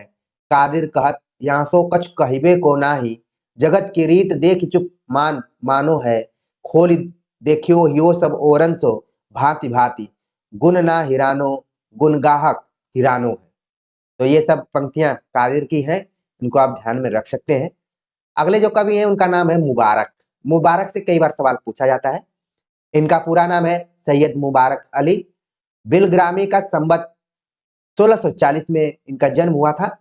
कादिर कहत यहाँ सो कछ कहिबे को नाही, जगत की रीत देख चुप मान मानो है, खोल देखियो यो सब ओरन सो भांति भांति, गुण ना हिरानो गुण गाहक हिरानो है। तो ये सब पंक्तियां कादिर की हैं, इनको आप ध्यान में रख सकते हैं। अगले जो कवि हैं उनका नाम है मुबारक। मुबारक से कई बार सवाल पूछा जाता है। इनका पूरा नाम है सैयद मुबारक अली। बिलग्रामी का संवत 1640 में इनका जन्म हुआ था,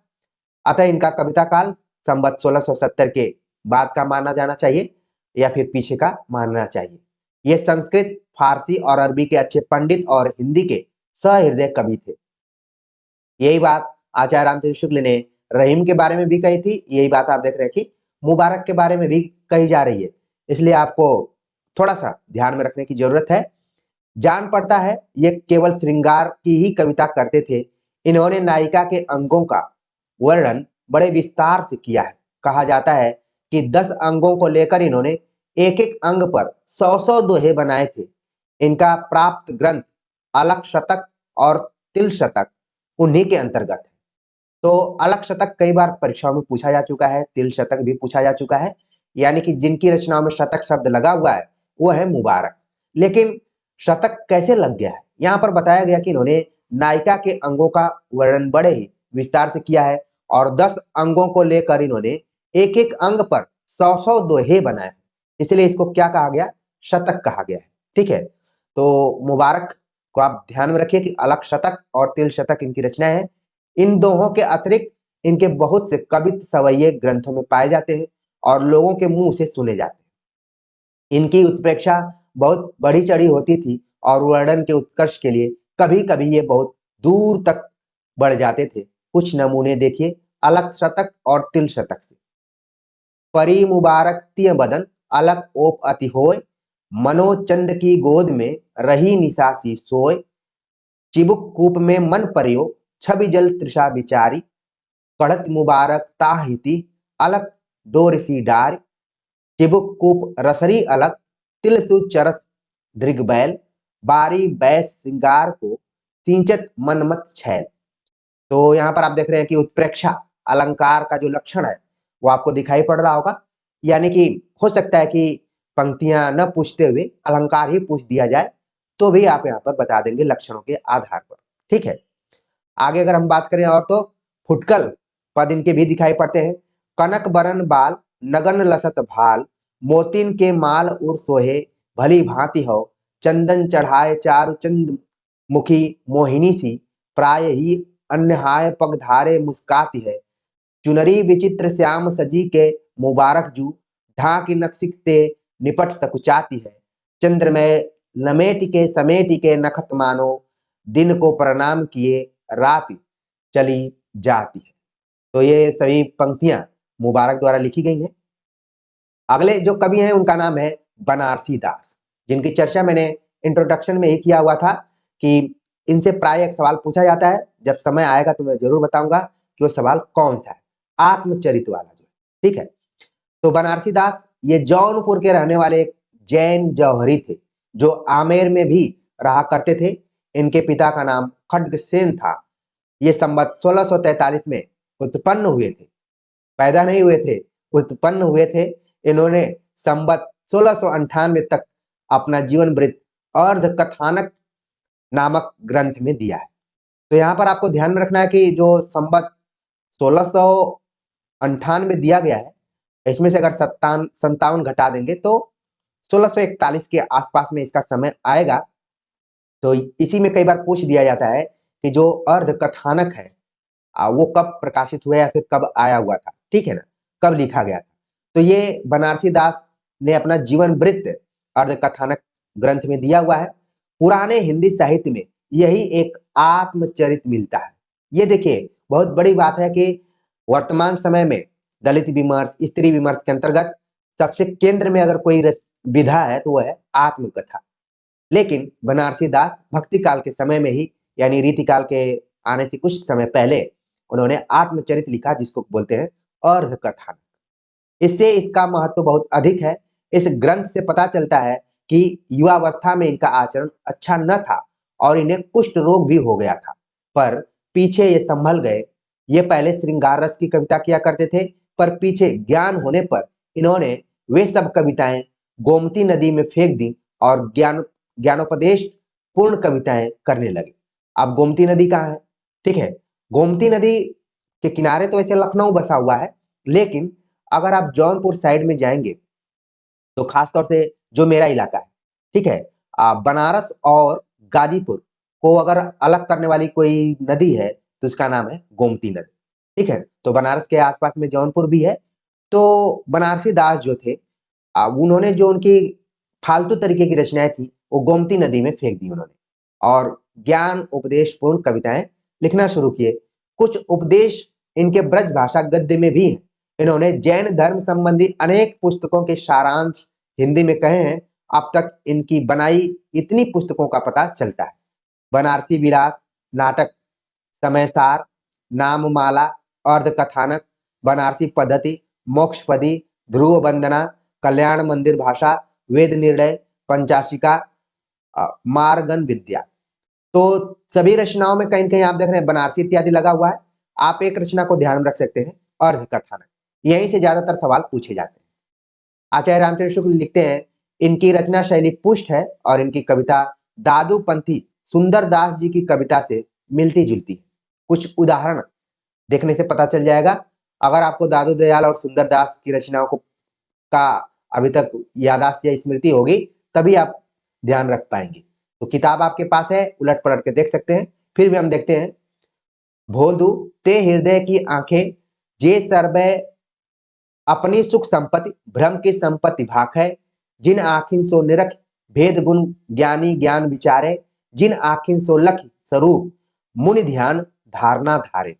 अतः इनका कविता काल संवत 1670 के बाद का माना जाना चाहिए या फिर पीछे का मानना चाहिए। ये संस्कृत, फारसी और अरबी के अच्छे पंडित और हिंदी के सहृदय कवि थे। यही बात आचार्य रामचंद्र शुक्ल ने रहीम के बारे में भी कही थी, यही बात आप देख रहे हैं कि मुबारक के बारे में भी कही जा रही है, इसलिए आपको थोड़ा सा ध्यान में रखने की जरूरत है। जान पड़ता है ये केवल श्रृंगार की ही कविता करते थे। इन्होंने नायिका के अंगों का वर्णन बड़े विस्तार से किया है। कहा जाता है कि 10 अंगों को लेकर इन्होंने एक एक अंग पर 100 दोहे बनाए थे। इनका प्राप्त ग्रंथ अलख शतक और तिल शतक उन्हीं के अंतर्गत है। तो अलख शतक कई बार परीक्षाओं में पूछा जा चुका है, तिल शतक भी पूछा जा चुका है, यानी कि जिनकी रचनाओं में शतक शब्द लगा हुआ है वो है मुबारक। लेकिन शतक कैसे लग गया है, यहाँ पर बताया गया कि इन्होंने नायिका के अंगों का वर्णन बड़े ही विस्तार से किया है और 10 अंगों को लेकर इन्होंने एक एक अंग पर 100-100 दोहे बनाए हैं, इसलिए इसको क्या कहा गया, शतक कहा गया है। ठीक है, तो मुबारक को आप ध्यान में रखिए कि अलग शतक और तिल शतक इनकी रचना है। इन दोहों के अतिरिक्त इनके बहुत से कवित्त सवैये ग्रंथों में पाए जाते हैं और लोगों के मुंह से सुने जाते हैं। इनकी उत्प्रेक्षा बहुत बढ़ी चढ़ी होती थी और वर्णन के उत्कर्ष के लिए कभी कभी ये बहुत दूर तक बढ़ जाते थे। कुछ नमूने देखिए अलग शतक और तिल शतक से। परी मुबारक तिय बदन अलग ओप अति होय, मनोचंद की गोद में रही निसासी सोय, चिबुक कूप में मन परियो छवि जल तृषा बिचारी, कढ़त मुबारक ताहिति अलग डोरसी डार, चिबुक कूप रसरी अलग तिल सु चरस दृग बैल, बारी बैस सिंगार को सिंचत मनमत छैल। तो यहाँ पर आप देख रहे हैं कि उत्प्रेक्षा अलंकार का जो लक्षण है वो आपको दिखाई पड़ रहा होगा, यानी कि हो सकता है कि पंक्तियां न पूछते हुए अलंकार ही पूछ दिया जाए तो भी आप यहाँ पर बता देंगे लक्षणों के आधार पर। ठीक है, आगे अगर हम बात करें और तो फुटकल पद इनके भी दिखाई पड़ते हैं। कनक बरन बाल नगन लसत भाल, मोतिन के माल उर सोहे भली भांति हो, चंदन चढ़ाए चारु चंद मुखी मोहिनी सी, प्राय ही अन्यहाय पगधारे मुस्काती है, चुनरी विचित्र श्याम सजी के मुबारक जू, ढाकी नक्सिक ते निपट सकुचाती है, चंद्रमय लमेट के समेट के नखत मानो, दिन को प्रणाम किए रात चली जाती है। तो ये सभी पंक्तियां मुबारक द्वारा लिखी गई हैं। अगले जो कवि हैं उनका नाम है बनारसी दास, जिनकी चर्चा मैंने इंट्रोडक्शन में ही किया हुआ था कि इनसे प्राय एक सवाल पूछा जाता है। जब समय आएगा तो मैं जरूर बताऊंगा कि वो सवाल कौन सा है, आत्मचरित वाला जो। ठीक है, तो बनारसी दास ये जौनपुर के रहने वाले एक जैन जौहरी थे जो आमेर में भी रहा करते थे। इनके पिता का नाम खड्गसेन था। ये संवत 1643 में उत्पन्न हुए थे, पैदा नहीं हुए थे, उत्पन्न हुए थे। इन्होंने संवत 1698 तक अपना जीवन वृत्त अर्ध कथानक नामक ग्रंथ में दिया है। तो यहाँ पर आपको ध्यान में रखना है कि जो संवत 1698 दिया गया है, इसमें से अगर 57 घटा देंगे तो 1641 के आसपास में इसका समय आएगा। तो इसी में कई बार पूछ दिया जाता है कि जो अर्ध कथानक है वो कब प्रकाशित हुआ या फिर कब आया हुआ था, ठीक है ना, कब लिखा गया था। तो ये बनारसी दास ने अपना जीवन वृत्त अर्ध कथानक ग्रंथ में दिया हुआ है। पुराने हिंदी साहित्य में यही एक आत्मचरित मिलता है। ये देखिए बहुत बड़ी बात है कि वर्तमान समय में दलित विमर्श, स्त्री विमर्श के अंतर्गत सबसे केंद्र में अगर कोई विधा है तो वह है आत्मकथा। लेकिन बनारसी दास भक्ति काल के समय में ही, यानी रीति काल के आने से कुछ समय पहले उन्होंने आत्मचरित लिखा, जिसको बोलते हैं अर्ध कथानक। इससे इसका महत्व बहुत अधिक है। इस ग्रंथ से पता चलता है कि युवावस्था में इनका आचरण अच्छा न था और इन्हें कुष्ठ रोग भी हो गया था, पर पीछे ये संभल गए। ये पहले श्रृंगार रस की कविता किया करते थे, पर पीछे ज्ञान होने पर इन्होंने वे सब कविताएं गोमती नदी में फेंक दी और ज्ञानोपदेश पूर्ण कविताएं करने लगे। अब गोमती नदी कहाँ है? ठीक है, गोमती नदी के किनारे तो ऐसे लखनऊ बसा हुआ है, लेकिन अगर आप जौनपुर साइड में जाएंगे तो खासतौर से जो मेरा इलाका है, ठीक है, बनारस और गाजीपुर को अगर अलग करने वाली कोई नदी है तो उसका नाम है गोमती नदी। ठीक है, तो बनारस के आसपास में जौनपुर भी है। तो बनारसी दास जो थे, उन्होंने जो उनकी फालतू तरीके की रचनाएं थी वो गोमती नदी में फेंक दी उन्होंने और ज्ञान उपदेश पूर्ण कविताएं लिखना शुरू किए। कुछ उपदेश इनके ब्रज भाषा गद्य में भी हैं। इन्होंने जैन धर्म संबंधी अनेक पुस्तकों के सारांश हिंदी में कहे हैं। अब तक इनकी बनाई इतनी पुस्तकों का पता चलता है: बनारसी विलास, नाटक समयसार, नाममाला, अर्ध कथानक, बनारसी पद्धति, मोक्षपदी, ध्रुव वंदना, कल्याण मंदिर भाषा, वेद निर्णय, पंचाशिका, मार्गन विद्या। तो सभी रचनाओं में कहीं कहीं आप देख रहे हैं बनारसी इत्यादि लगा हुआ है। आप एक रचना को ध्यान में रख सकते हैं, अर्ध कथानक। यहीं से ज्यादातर सवाल पूछे जाते हैं। आचार्य रामचंद्र शुक्ल लिखते हैं, इनकी रचना शैली पुष्ट है और इनकी कविता दादू पंथी सुंदर दास जी की कविता से मिलती जुलती है। कुछ उदाहरण देखने से पता चल जाएगा। अगर आपको दादू दयाल और सुंदरदास की रचनाओं को का अभी तक याददाश्त या स्मृति होगी, तभी आप ध्यान रख पाएंगे। तो किताब आपके पास है, उलट पलट के देख सकते हैं। फिर भी हम देखते हैं। भोंदू ते हृदय की आंखें, जे सर्वे अपनी सुख संपत्ति, भ्रम की संपत्ति भाक है। जिन आखिन सो निरख भेद गुण ज्ञानी ज्ञान विचारे, जिन आखिन सो लख स्वरूप मुनि ध्यान धारणा धारे।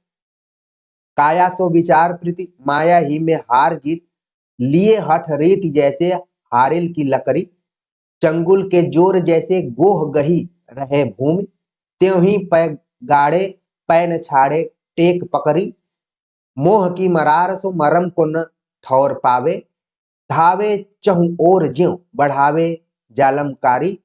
काया सो विचार प्रीति, माया ही में हार जीत, लिए हठ रीत जैसे हारिल की लकड़ी। चंगुल के जोर जैसे गोह गही रहे भूमि, त्यों ही पै गाड़े पै न छाड़े टेक पकड़ी। मोह की मरार सो मरम को न ठौर पावे, धावे चहु ओर ज्यों बढ़ावे जालमकारी।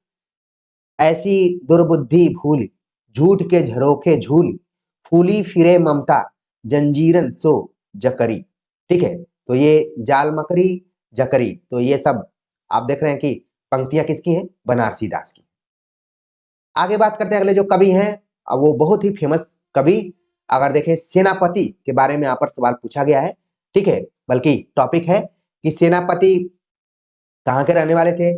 ऐसी दुर्बुद्धि भूल, झूठ के झरोखे झूल, फूली फिरे ममता जंजीरन सो जकरी। ठीक है, तो ये जाल मकरी, जकरी, तो ये सब आप देख रहे हैं कि पंक्तियां किसकी हैं? बनारसी दास की। आगे बात करते हैं अगले जो कवि हैं, वो बहुत ही फेमस कवि। अगर देखें, सेनापति के बारे में यहाँ पर सवाल पूछा गया है। ठीक है, बल्कि टॉपिक है कि सेनापति कहाँ के रहने वाले थे।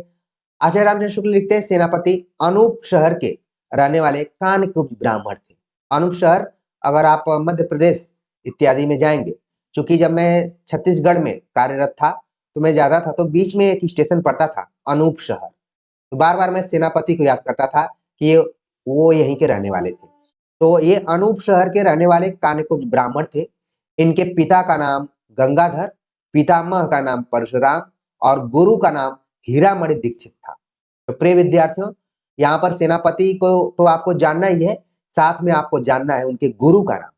आचार्य रामचंद्र शुक्ल लिखते हैं, सेनापति अनूप शहर के रहने वाले कानकुब्ज ब्राह्मण थे। अनूप शहर, अगर आप मध्य प्रदेश इत्यादि में जाएंगे, चूंकि जब मैं छत्तीसगढ़ में कार्यरत था तो मैं ज्यादा था, तो बीच में एक स्टेशन पड़ता था अनूप शहर। तो बार बार मैं सेनापति को याद करता था कि वो यहीं के रहने वाले थे। तो ये अनूप शहर के रहने वाले कानकुब्ज ब्राह्मण थे। इनके पिता का नाम गंगाधर, पितामह का नाम परशुराम और गुरु का नाम हीरामणि दीक्षित था। तो प्रिय विद्यार्थियों, यहाँ पर सेनापति को तो आपको जानना ही है, साथ में आपको जानना है उनके गुरु का नाम।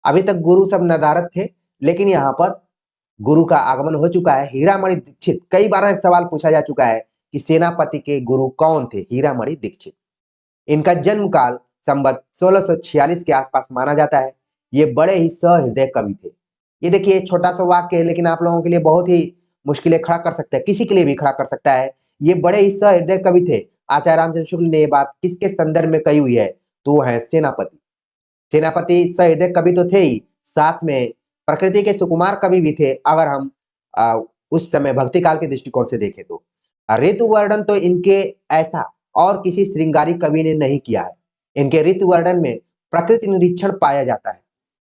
अभी तक गुरु सब नदारद थे, लेकिन यहाँ पर गुरु का आगमन हो चुका है, हीरामणि दीक्षित। कई बार सवाल पूछा जा चुका है कि सेनापति के गुरु कौन थे? हीरामणि दीक्षित। इनका जन्म काल संवत 1646 के आसपास माना जाता है। ये बड़े ही सहृदय कवि थे। ये देखिए, छोटा सा वाक्य है, लेकिन आप लोगों के लिए बहुत ही मुश्किलें खड़ा कर सकता है, किसी के लिए भी खड़ा कर सकता है। ये बड़े ही सहृदय कवि थे। आचार्य रामचंद्र शुक्ल ने ये बात किसके संदर्भ में कही हुई है? तो वो है सेनापति। सेनापति सहृदय कवि तो थे ही, साथ में प्रकृति के सुकुमार कवि भी थे। अगर हम उस समय भक्ति काल के दृष्टिकोण से देखें तो ऋतु वर्णन तो इनके ऐसा और किसी श्रृंगारी कवि ने नहीं किया है। इनके ऋतु वर्णन में प्रकृति निरीक्षण पाया जाता है।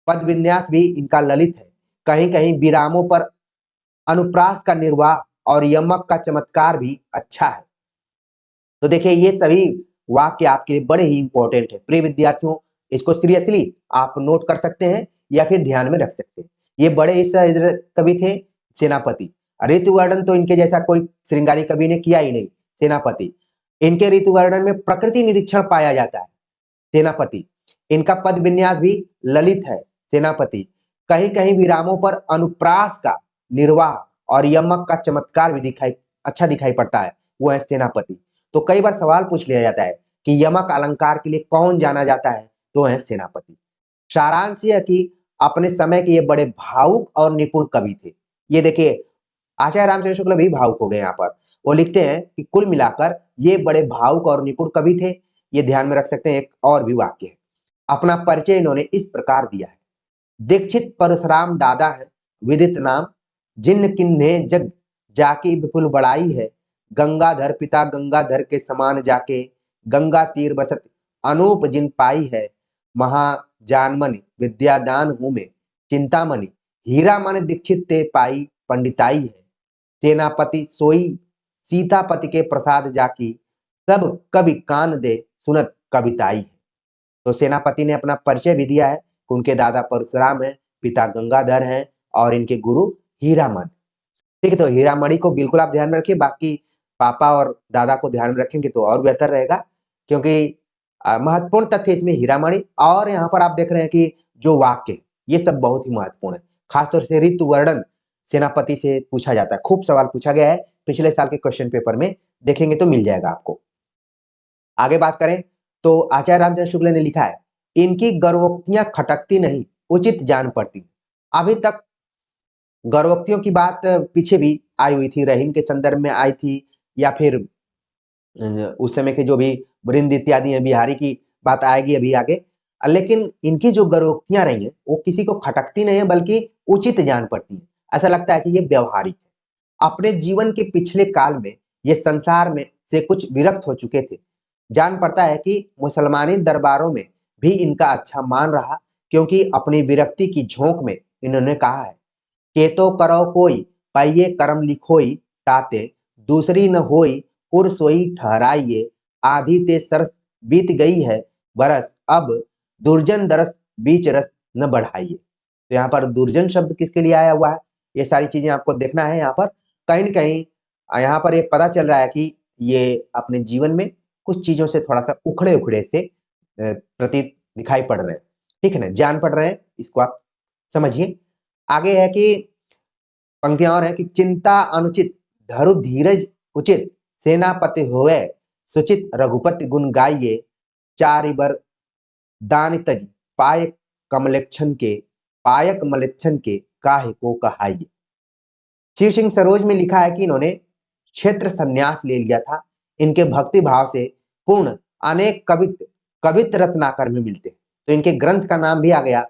पद विन्यास भी इनका ललित है। कहीं कहीं विरामों पर अनुप्रास का निर्वाह और यमक का चमत्कार भी अच्छा है। तो देखिए, ये सभी वाक्य आपके लिए बड़े ही इंपॉर्टेंट है। प्रिय विद्यार्थियों, इसको सीरियसली आप नोट कर सकते हैं या फिर ध्यान में रख सकते हैं। ये बड़े ही सहृदय कवि थे सेनापति। ऋतु वर्णन तो इनके जैसा कोई श्रृंगारी कवि ने किया ही नहीं। सेनापति, इनके ऋतु वर्णन में प्रकृति निरीक्षण पाया जाता है। सेनापति, इनका पद विन्यास भी ललित है। सेनापति, कहीं कहीं विरामों पर अनुप्रास का निर्वाह और यमक का चमत्कार भी अच्छा दिखाई पड़ता है। वो है सेनापति। तो कई बार सवाल पूछ लिया जाता है कि यमक अलंकार के लिए कौन जाना जाता है? तो है सेनापति। सारांश यह कि अपने समय के ये बड़े भावुक और निपुण कवि थे। ये देखिए, आचार्य रामचंद्र शुक्ल भी भावुक हो गए यहाँ पर। वो लिखते हैं कि कुल मिलाकर ये बड़े भावुक और निपुण कवि थे। ये ध्यान में रख सकते हैं। एक और भी वाक्य है। अपना परिचय इन्होंने इस प्रकार दिया है। दीक्षित परशुराम दादा है, विदित नाम जिन किन्हे जग जाकी विपुल बड़ाई है। गंगाधर पिता गंगाधर के समान जाके, गंगा तीर बसत अनूप जिन पाई है। महाजानमणि विद्यादान हूं में, चिंतामणि हीरा मन दीक्षित ते पाई पंडिताई है। सेनापति सोई सीतापति के प्रसाद जाकी, सब कवि कान दे सुनत कविताई है। तो सेनापति ने अपना परिचय भी दिया है कि उनके दादा परशुराम है, पिता गंगाधर हैं और इनके गुरु हीरामन। ठीक है, तो हीरामणि को बिल्कुल आप ध्यान में रखिए। बाकी पापा और दादा को ध्यान में रखेंगे तो और बेहतर रहेगा, क्योंकि महत्वपूर्ण तथ्य इसमें हीरामणि। और यहाँ पर आप देख रहे हैं कि जो वाक्य, ये सब बहुत ही महत्वपूर्ण है। खासतौर से ऋतु वर्णन सेनापति से पूछा जाता है। खूब सवाल पूछा गया है पिछले साल के क्वेश्चन पेपर में, देखेंगे तो मिल जाएगा आपको। आगे बात करें तो आचार्य रामचंद्र शुक्ल ने लिखा है, इनकी गर्भोक्तियां खटकती नहीं, उचित जान पड़ती। अभी तक गर्भोक्तियों की बात पीछे भी आई हुई थी, रहीम के संदर्भ में आई थी, या फिर उस समय के जो भी वृंद इत्यादि हैं, बिहारी की बात आएगी अभी आगे। लेकिन इनकी जो गरोक्तियां रही हैं वो किसी को खटकती नहीं है बल्कि उचित जान पड़ती है। ऐसा लगता है कि ये व्यवहारिक है। अपने जीवन के पिछले काल में ये संसार में से कुछ विरक्त हो चुके थे। जान पड़ता है कि मुसलमानी दरबारों में भी इनका अच्छा मान रहा, क्योंकि अपनी विरक्ति की झोंक में इन्होंने कहा है, के तो करो कोई पाइये कर्म लिखोई ताते, दूसरी न होई पुर सोई ठहराइए, आधी ते सरस बीत गई है बरस, अब दुर्जन दरस बीच रस न बढ़ाइए। तो यहाँ पर दुर्जन शब्द किसके लिए आया हुआ है, ये सारी चीजें आपको देखना है। यहाँ पर कहीं न कहीं यहाँ पर ये पता चल रहा है कि ये अपने जीवन में कुछ चीजों से थोड़ा-सा उखड़े-उखड़े से प्रतीत दिखाई पड़ रहे हैं। ठीक है ना? जान पड़ रहे हैं, इसको आप समझिए। आगे है कि पंक्तियाँ और हैं कि चिंता अनुचित, धरु धीरज उचित, सेनापति होवै सुचित, रघुपति गुण गाइए, चारिबर दानि तज, पायक मलेच्छन के काहे को कहाइए। शिव सिंह सरोज में लिखा है कि इन्होंने क्षेत्र संन्यास ले लिया था। इनके भक्ति भाव से पूर्ण अनेक कवित रत्नाकर में मिलते हैं। तो इनके ग्रंथ का नाम भी आ गया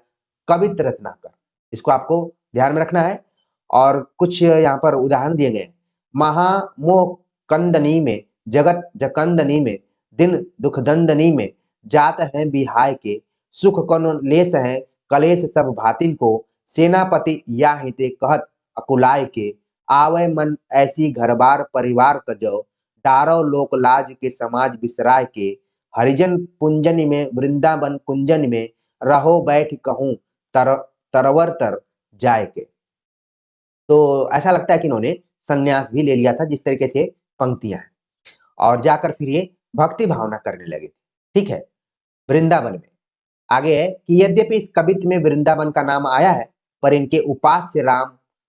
कवित रत्नाकर। इसको आपको ध्यान में रखना है। और कुछ यहाँ पर उदाहरण दिए गए। महामोह कंदनी में, जगत जकंदनी में, दिन दुखदंदनी में, जात हैं बिहाय के, सुख कौन लेस हैं कलेश सब भातिन को, सेनापति या हिते कहत अकुलाय के, आवे मन ऐसी घर बार परिवार तजो, डारो लोक लाज के समाज बिसराय के, हरिजन पुंजन में वृंदावन कुंजन में, रहो बैठ कहूं तरवर तर जाय के। तो ऐसा लगता है कि इन्होंने संन्यास भी ले लिया था, जिस तरीके से पंक्तियां हैं। और जाकर फिर ये भक्ति भावना करने लगे थे। ठीक है, वृंदावन में। आगे है कि यद्यपि इस कवित्व में वृंदावन का नाम आया है, पर इनके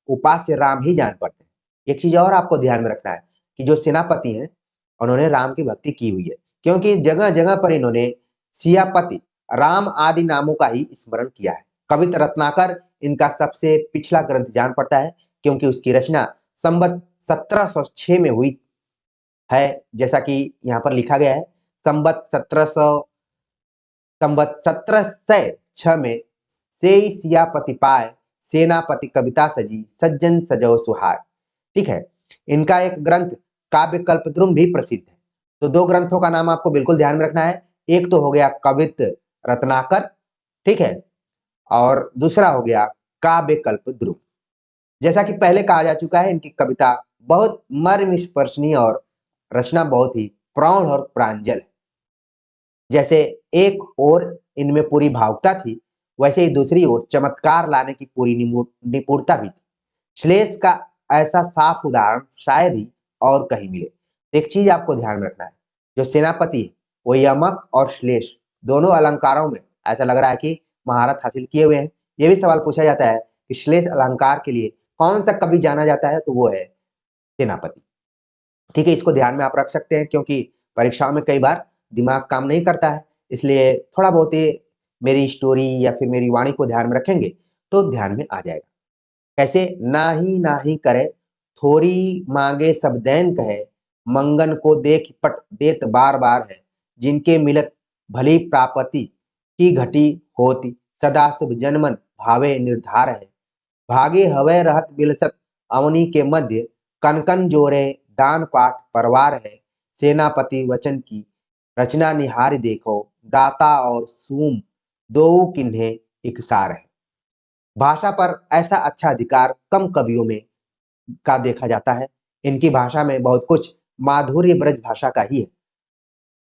उपास्य राम ही जान पड़ते हैं। एक चीज और आपको ध्यान में रखना है कि जो सेनापति हैं, उन्होंने राम की भक्ति की हुई है, क्योंकि जगह जगह पर इन्होंने सियापति, राम आदि नामों का ही स्मरण किया है। कवित रत्नाकर इनका सबसे पिछला ग्रंथ जान पड़ता है, क्योंकि उसकी रचना संवत 1706 में हुई है। जैसा कि यहाँ पर लिखा गया है, संवत 1706 में सेई सियापति पाए, सेनापति कविता सजी, सज्जन सजो सुहाय। ठीक है, इनका एक ग्रंथ काव्य कल्पद्रुम भी प्रसिद्ध है। तो दो ग्रंथों का नाम आपको बिल्कुल ध्यान में रखना है। एक तो हो गया कवित रत्नाकर, ठीक है, और दूसरा हो गया काव्य कल्पद्रुम। जैसा कि पहले कहा जा चुका है, इनकी कविता बहुत मर्मस्पर्शनीय और रचना बहुत ही प्रौढ़ और प्रांजल है। जैसे एक ओर इनमें पूरी भावुकता थी, वैसे ही दूसरी ओर चमत्कार लाने की पूरी निपुणता भी थी। श्लेष का ऐसा साफ उदाहरण शायद ही और कहीं मिले। एक चीज आपको ध्यान में रखना है, जो सेनापति है वो यमक और श्लेष दोनों अलंकारों में ऐसा लग रहा है कि महारत हासिल किए हुए हैं। ये भी सवाल पूछा जाता है कि श्लेष अलंकार के लिए कौन सा कवि जाना जाता है, तो वो है सेनापति। ठीक है, इसको ध्यान में आप रख सकते हैं, क्योंकि परीक्षाओं में कई बार दिमाग काम नहीं करता है, इसलिए थोड़ा बहुत ही मेरी स्टोरी या फिर मेरी वाणी को ध्यान में रखेंगे तो ध्यान में आ जाएगा। कैसे? नाही करे, थोड़ी मांगे सब दैन कहे, मंगन को देख पट देत बार बार है, जिनके मिलत भली प्रापति की घटी होती, सदा शुभ जनमन भावे निर्धार है, भागे हवै रहत बिलसत अवनी के मध्य, कनकन जोरे दान पाठ परवार है, सेनापति वचन की रचना निहार देखो, दाता और सूम दो किन्हें इकसार है। भाषा पर ऐसा अच्छा अधिकार कम कवियों में का देखा जाता है। इनकी भाषा में बहुत कुछ माधुर्य ब्रज भाषा का ही है,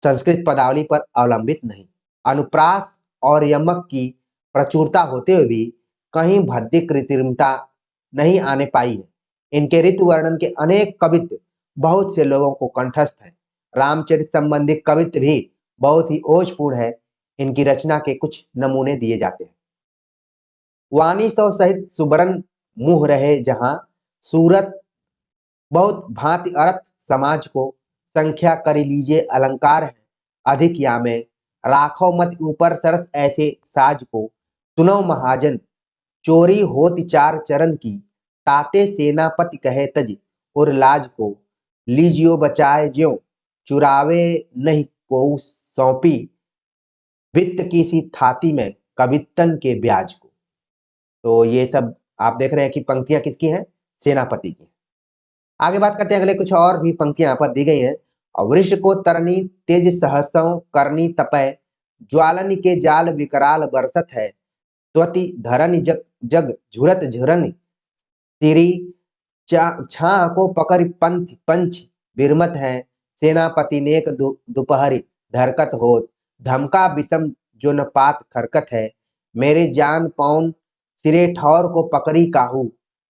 संस्कृत पदावली पर अवलंबित नहीं। अनुप्रास और यमक की प्रचुरता होते हुए भी कहीं भद्दी कृत्रिमता नहीं आने पाई है। इनके ऋतु वर्णन के अनेक कवित्व बहुत से लोगों को कंठस्थ हैं। रामचरित संबंधी कवित्व भी बहुत ही ओजपूर्ण है। इनकी रचना के कुछ नमूने दिए जाते हैं। वाणी सौ सहित सुबरन मुँह रहे जहां, सूरत बहुत भांति अर्थ समाज को, संख्या करी लीजिए अलंकार है अधिक या में, राखो मत ऊपर सरस ऐसे साज को, सुनो महाजन चोरी होती चार चरण की, ताते सेनापति कहे तज और लाज को, लीजियो बचाए ज्यों चुरावे नहीं को सौंपी, वित्त की सी थाती में कवितन के ब्याज को। तो ये सब आप देख रहे हैं कि पंक्तियां किसकी हैं? सेनापति की। आगे बात करते हैं, अगले कुछ और भी पंक्तियां यहाँ पर दी गई हैं। वृष को तरनी तेज सहसों करनी तपय, ज्वालन के जाल विकराल बरसत है, त्वति धरन जग जग झुरत झुरन तिरी, छा को पकड़ पंथ पंच बिरमत है, सेनापति नेक दोपहरी धरकत होत, धमका विषम जो न पात खरकत है, मेरे जान पौन सिरे ठौर को पकड़ी काहू,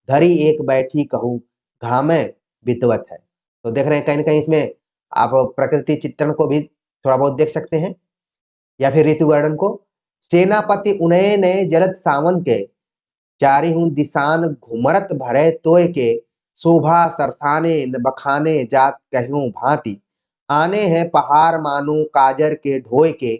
धरी एक बैठी कहूँ घामे बितवत है। तो देख रहे हैं कहीं ना कहीं इसमें आप प्रकृति चित्रण को भी थोड़ा बहुत देख सकते हैं, या फिर ऋतु वर्णन को। सेनापति उनय नये जलद सावन के, चारी हूँ दिसान घुमरत भरे तोय के, शोभा सरसाने न बखाने जात कहूँ भांति, आने हैं पहाड़ मानो काजर के ढोय के,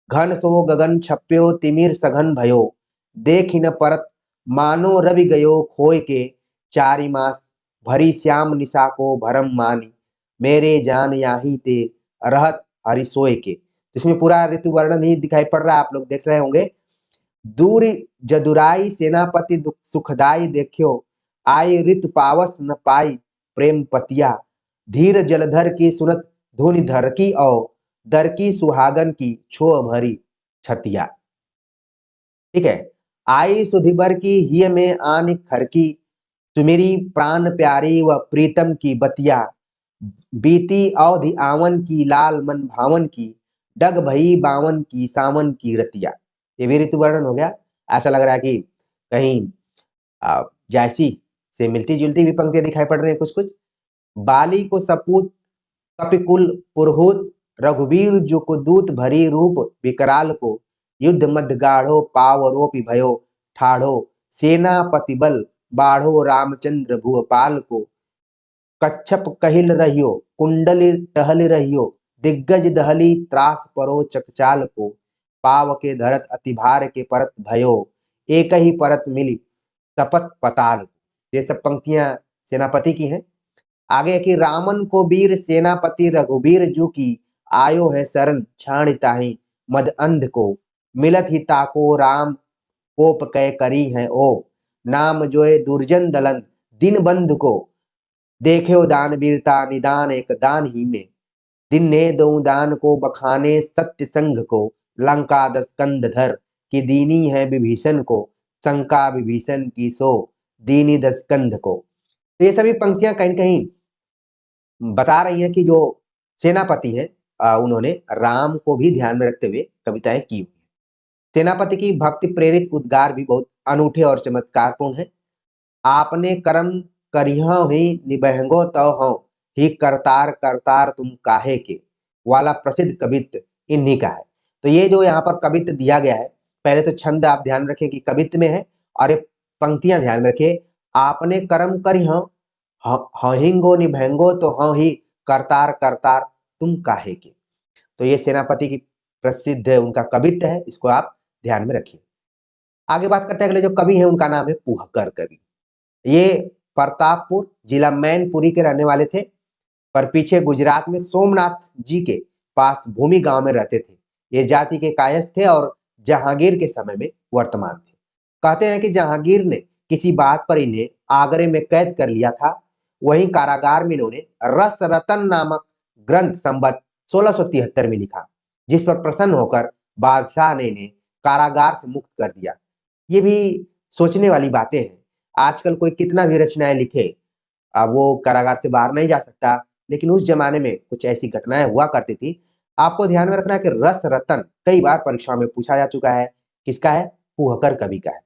घन सो गगन छप्यो तिमिर सघन भयो, देख न परत मानो रवि गयो खोय के, चारि मास भरी श्याम निशा को भरम मानी, मेरे जान याही ते रहत हरि सोय के। इसमें पूरा ऋतु वर्णन ही दिखाई पड़ रहा है, आप लोग देख रहे होंगे। दूरी जदुराई सेनापति दुख सुखदाई देखियो, आई ऋतु पावस न पाई प्रेम पतिया, धीर जलधर की सुनत धुनि धर की औ, दर की सुहागन की छो भरी छतिया। ठीक है। आई सुधिबर की हिय में आन खरकी, सुमेरी प्राण प्यारी व प्रीतम की बतिया, बीती अवधि आवन की लाल मन भावन की, डग भई बावन की सावन की रतिया। ये भी ऋतु वर्णन हो गया। ऐसा लग रहा है कि कहीं जैसी से मिलती जुलती भी पंक्तियां दिखाई पड़ रही हैं कुछ कुछ। बाली को सपूत कपिकुल पुरहुत, रघुवीर जो को दूत भरी रूप विकराल को, युद्ध मध्य गाढ़ो पावरोपि भयो ठाढ़ो, सेनापति बल बाढ़ो रामचंद्र भूपाल को, कच्छप कहिल रहियो कुंडली टहल रहियो, दिग्गज दहली त्रास परो चकचाल को, पाव के धरत अति भार के परत भयो, एक ही परत मिली सपत पताल। ये सब पंक्तियां सेनापति की हैं। आगे कि रामन को वीर सेनापति रघुवीर जू की, आयो है शरण छाण ताही मद अंध को, मिलत ही ताको राम कोप कै करी है ओ, नाम जोए दुर्जन दलन दिन बंध को, देखे दान वीरता निदान एक दान ही में, दिन ने दो दान को बखाने सत्य संघ को, लंका दस कंध धर की दीनी है विभीषण को, शंका विभीषण की सो दीनी दस कंध को। तो ये सभी पंक्तियां कहीं न कहीं बता रही हैं कि जो सेनापति हैं उन्होंने राम को भी ध्यान में रखते हुए कविताएं की हुई हैं। सेनापति की भक्ति प्रेरित उद्गार भी बहुत अनूठे और चमत्कारपूर्ण है। आपने कर्म करिहा ही निबहंगो तो हो, ही करतार करतार तुम काहे के, वाला प्रसिद्ध कवित्त इन्हीं का है। तो ये जो यहाँ पर कवित्त दिया गया है, पहले तो छंद आप ध्यान रखें कि कवित्त में है, और ये पंक्तियां ध्यान रखें। आपने कर्म करिहा हिंगो निभंगो तो हाँ ही करतार करतार तुम काहे के। तो ये सेनापति की प्रसिद्ध उनका कवित्त है, इसको आप ध्यान में रखिए। आगे बात करते हैं, अगले जो कवि हैं उनका नाम है पुहकर कवि। ये प्रतापपुर जिला मैनपुरी के रहने वाले थे, पर पीछे गुजरात में सोमनाथ जी के पास भूमि गांव में रहते थे। ये जाति के कायस्थ थे और जहांगीर के समय में वर्तमान थे। कहते हैं कि जहांगीर ने किसी बात पर इन्हें आगरे में कैद कर लिया था। वहीं कारागार में इन्होंने रस रतन नामक ग्रंथ संवत 1673 में लिखा, जिस पर प्रसन्न होकर बादशाह ने इन्हें कारागार से मुक्त कर दिया। ये भी सोचने वाली बातें हैं। आजकल कोई कितना भी रचनाएं लिखे, वो कारागार से बाहर नहीं जा सकता, लेकिन उस जमाने में कुछ ऐसी घटनाएं हुआ करती थी। आपको ध्यान में रखना है कि रस रतन कई बार परीक्षा में पूछा जा चुका है। किसका है? पुहकर कवि का है।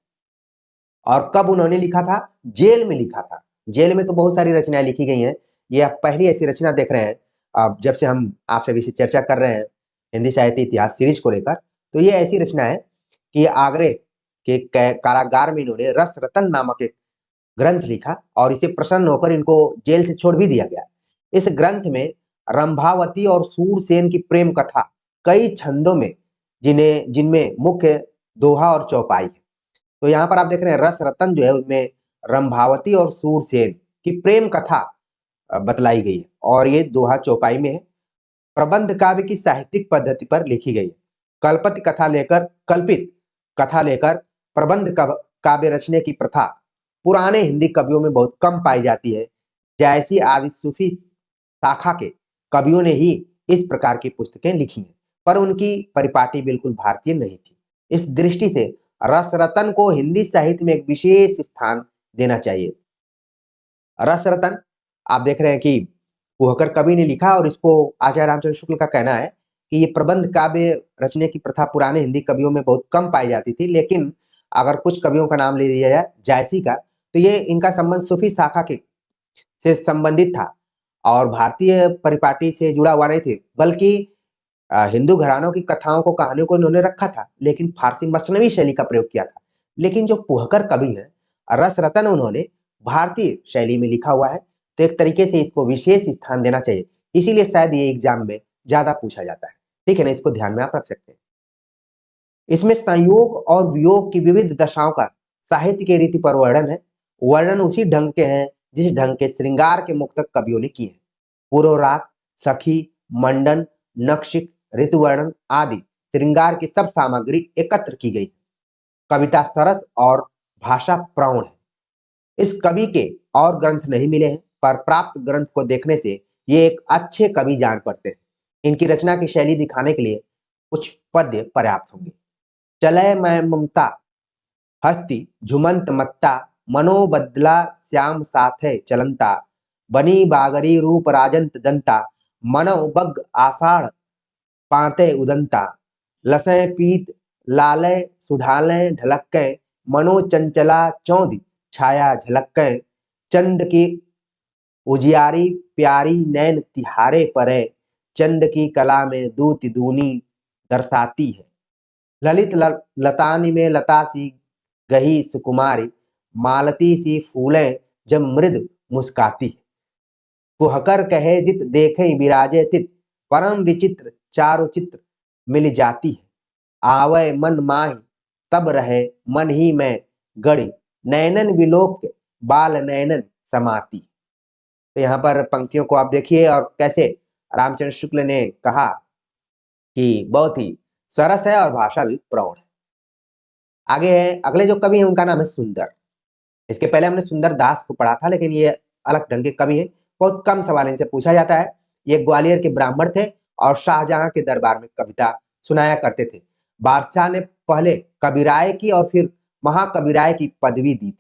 और कब उन्होंने लिखा था? जेल में लिखा था। जेल में तो बहुत सारी रचनाएं लिखी गई हैं। ये आप पहली ऐसी रचना देख रहे हैं अब जब से हम आपसे भी चर्चा कर रहे हैं हिंदी साहित्य इतिहास सीरीज को लेकर। तो ये ऐसी रचना है कि आगरे के कारागार में इन्होंने रस रतन नामक एक ग्रंथ लिखा और इसे प्रसन्न होकर इनको जेल से छोड़ भी दिया गया। इस ग्रंथ में रंभावती और सूरसेन की प्रेम कथा कई छंदों में, जिनमें मुख्य दोहा और चौपाई है। तो यहाँ पर आप देख रहे हैं रस रतन जो है उसमें रंभावती और सूरसेन की प्रेम कथा बतलाई गई है, और ये दोहा चौपाई में है। प्रबंध काव्य की साहित्यिक पद्धति पर लिखी गई है। कल्पित कथा लेकर प्रबंध काव्य रचने की प्रथा पुराने हिंदी कवियों में बहुत कम पाई जाती है। जैसी आदि सूफी शाखा के कवियों ने ही इस प्रकार की पुस्तकें लिखी हैं, पर उनकी परिपाटी बिल्कुल भारतीय नहीं थी। इस दृष्टि से रसरतन को हिंदी साहित्य में एक विशेष स्थान देना चाहिए। रसरतन आप देख रहे हैं कि कुहकर कवि ने लिखा और इसको आचार्य रामचंद्र शुक्ल का कहना है कि ये प्रबंध काव्य रचने की प्रथा पुराने हिंदी कवियों में बहुत कम पाई जाती थी, लेकिन अगर कुछ कवियों का नाम ले लिया जाए जायसी का, तो ये इनका संबंध सूफी शाखा के से संबंधित था और भारतीय परिपाटी से जुड़ा हुआ नहीं थे, बल्कि हिंदू घरानों की कथाओं को कहानियों को इन्होंने रखा था, लेकिन फारसी मसनवी शैली का प्रयोग किया था। लेकिन जो कुहकर कवि हैं, रसरतन उन्होंने भारतीय शैली में लिखा हुआ है, तो एक तरीके से इसको विशेष स्थान देना चाहिए। इसीलिए शायद ये एग्जाम में ज्यादा पूछा जाता है। ठीक है ना, इसको ध्यान में आप रख सकते हैं। इसमें संयोग और वियोग की विविध दशाओं का साहित्य के रीति पर वर्णन है। वर्णन उसी ढंग के हैं जिस ढंग के श्रृंगार के मुक्तक कवियों ने किए हैं। पूर्व राग, सखी, मंडन, नक्षिक, ऋतुवर्णन आदि श्रृंगार की सब सामग्री एकत्र की गई। कविता सरस और भाषा प्रौढ़ है। इस कवि के और ग्रंथ नहीं मिले हैं, पर प्राप्त ग्रंथ को देखने से ये एक अच्छे कवि जान पड़ते हैं। इनकी रचना की शैली दिखाने के लिए कुछ पद्य पर्याप्त होंगे। चले मैं ममता हस्ती झुमंत मत्ता, मनो बदला श्याम साथे चलंता, बनी बागरी रूप राजंत दंता, मनो बग आषाढ़ पाते उदंता, लसय पीत लालय सुढालय ढलक्कै, मनो चंचला चौंधी छाया झलक्कै, चंद की उजियारी प्यारी नैन तिहारे परे, चंद की कला में दूति दूनी दर्शाती है। ललित लतानी में लता सी गही सुकुमारी, मालती सी फूलें जब मृद मुस्काती है। कुहकर कहे जित देखे विराजे तित, परम विचित्र चारु चित्र मिल जाती है। आवै मन माही तब रहे मन ही में गड़ी, नैनन विलोक बाल नैनन समाती। तो यहाँ पर पंक्तियों को आप देखिए और कैसे रामचंद्र शुक्ल ने कहा कि बहुत ही सरस है और भाषा भी प्रौढ़ है। आगे है अगले जो कवि हैं उनका नाम है सुंदर। इसके पहले हमने सुंदर दास को पढ़ा था, लेकिन ये अलग ढंग के कवि हैं। बहुत कम सवाल इनसे पूछा जाता है। ये ग्वालियर के ब्राह्मण थे और शाहजहां के दरबार में कविता सुनाया करते थे। बादशाह ने पहले कविराय की और फिर महाकविराय की पदवी दी थी।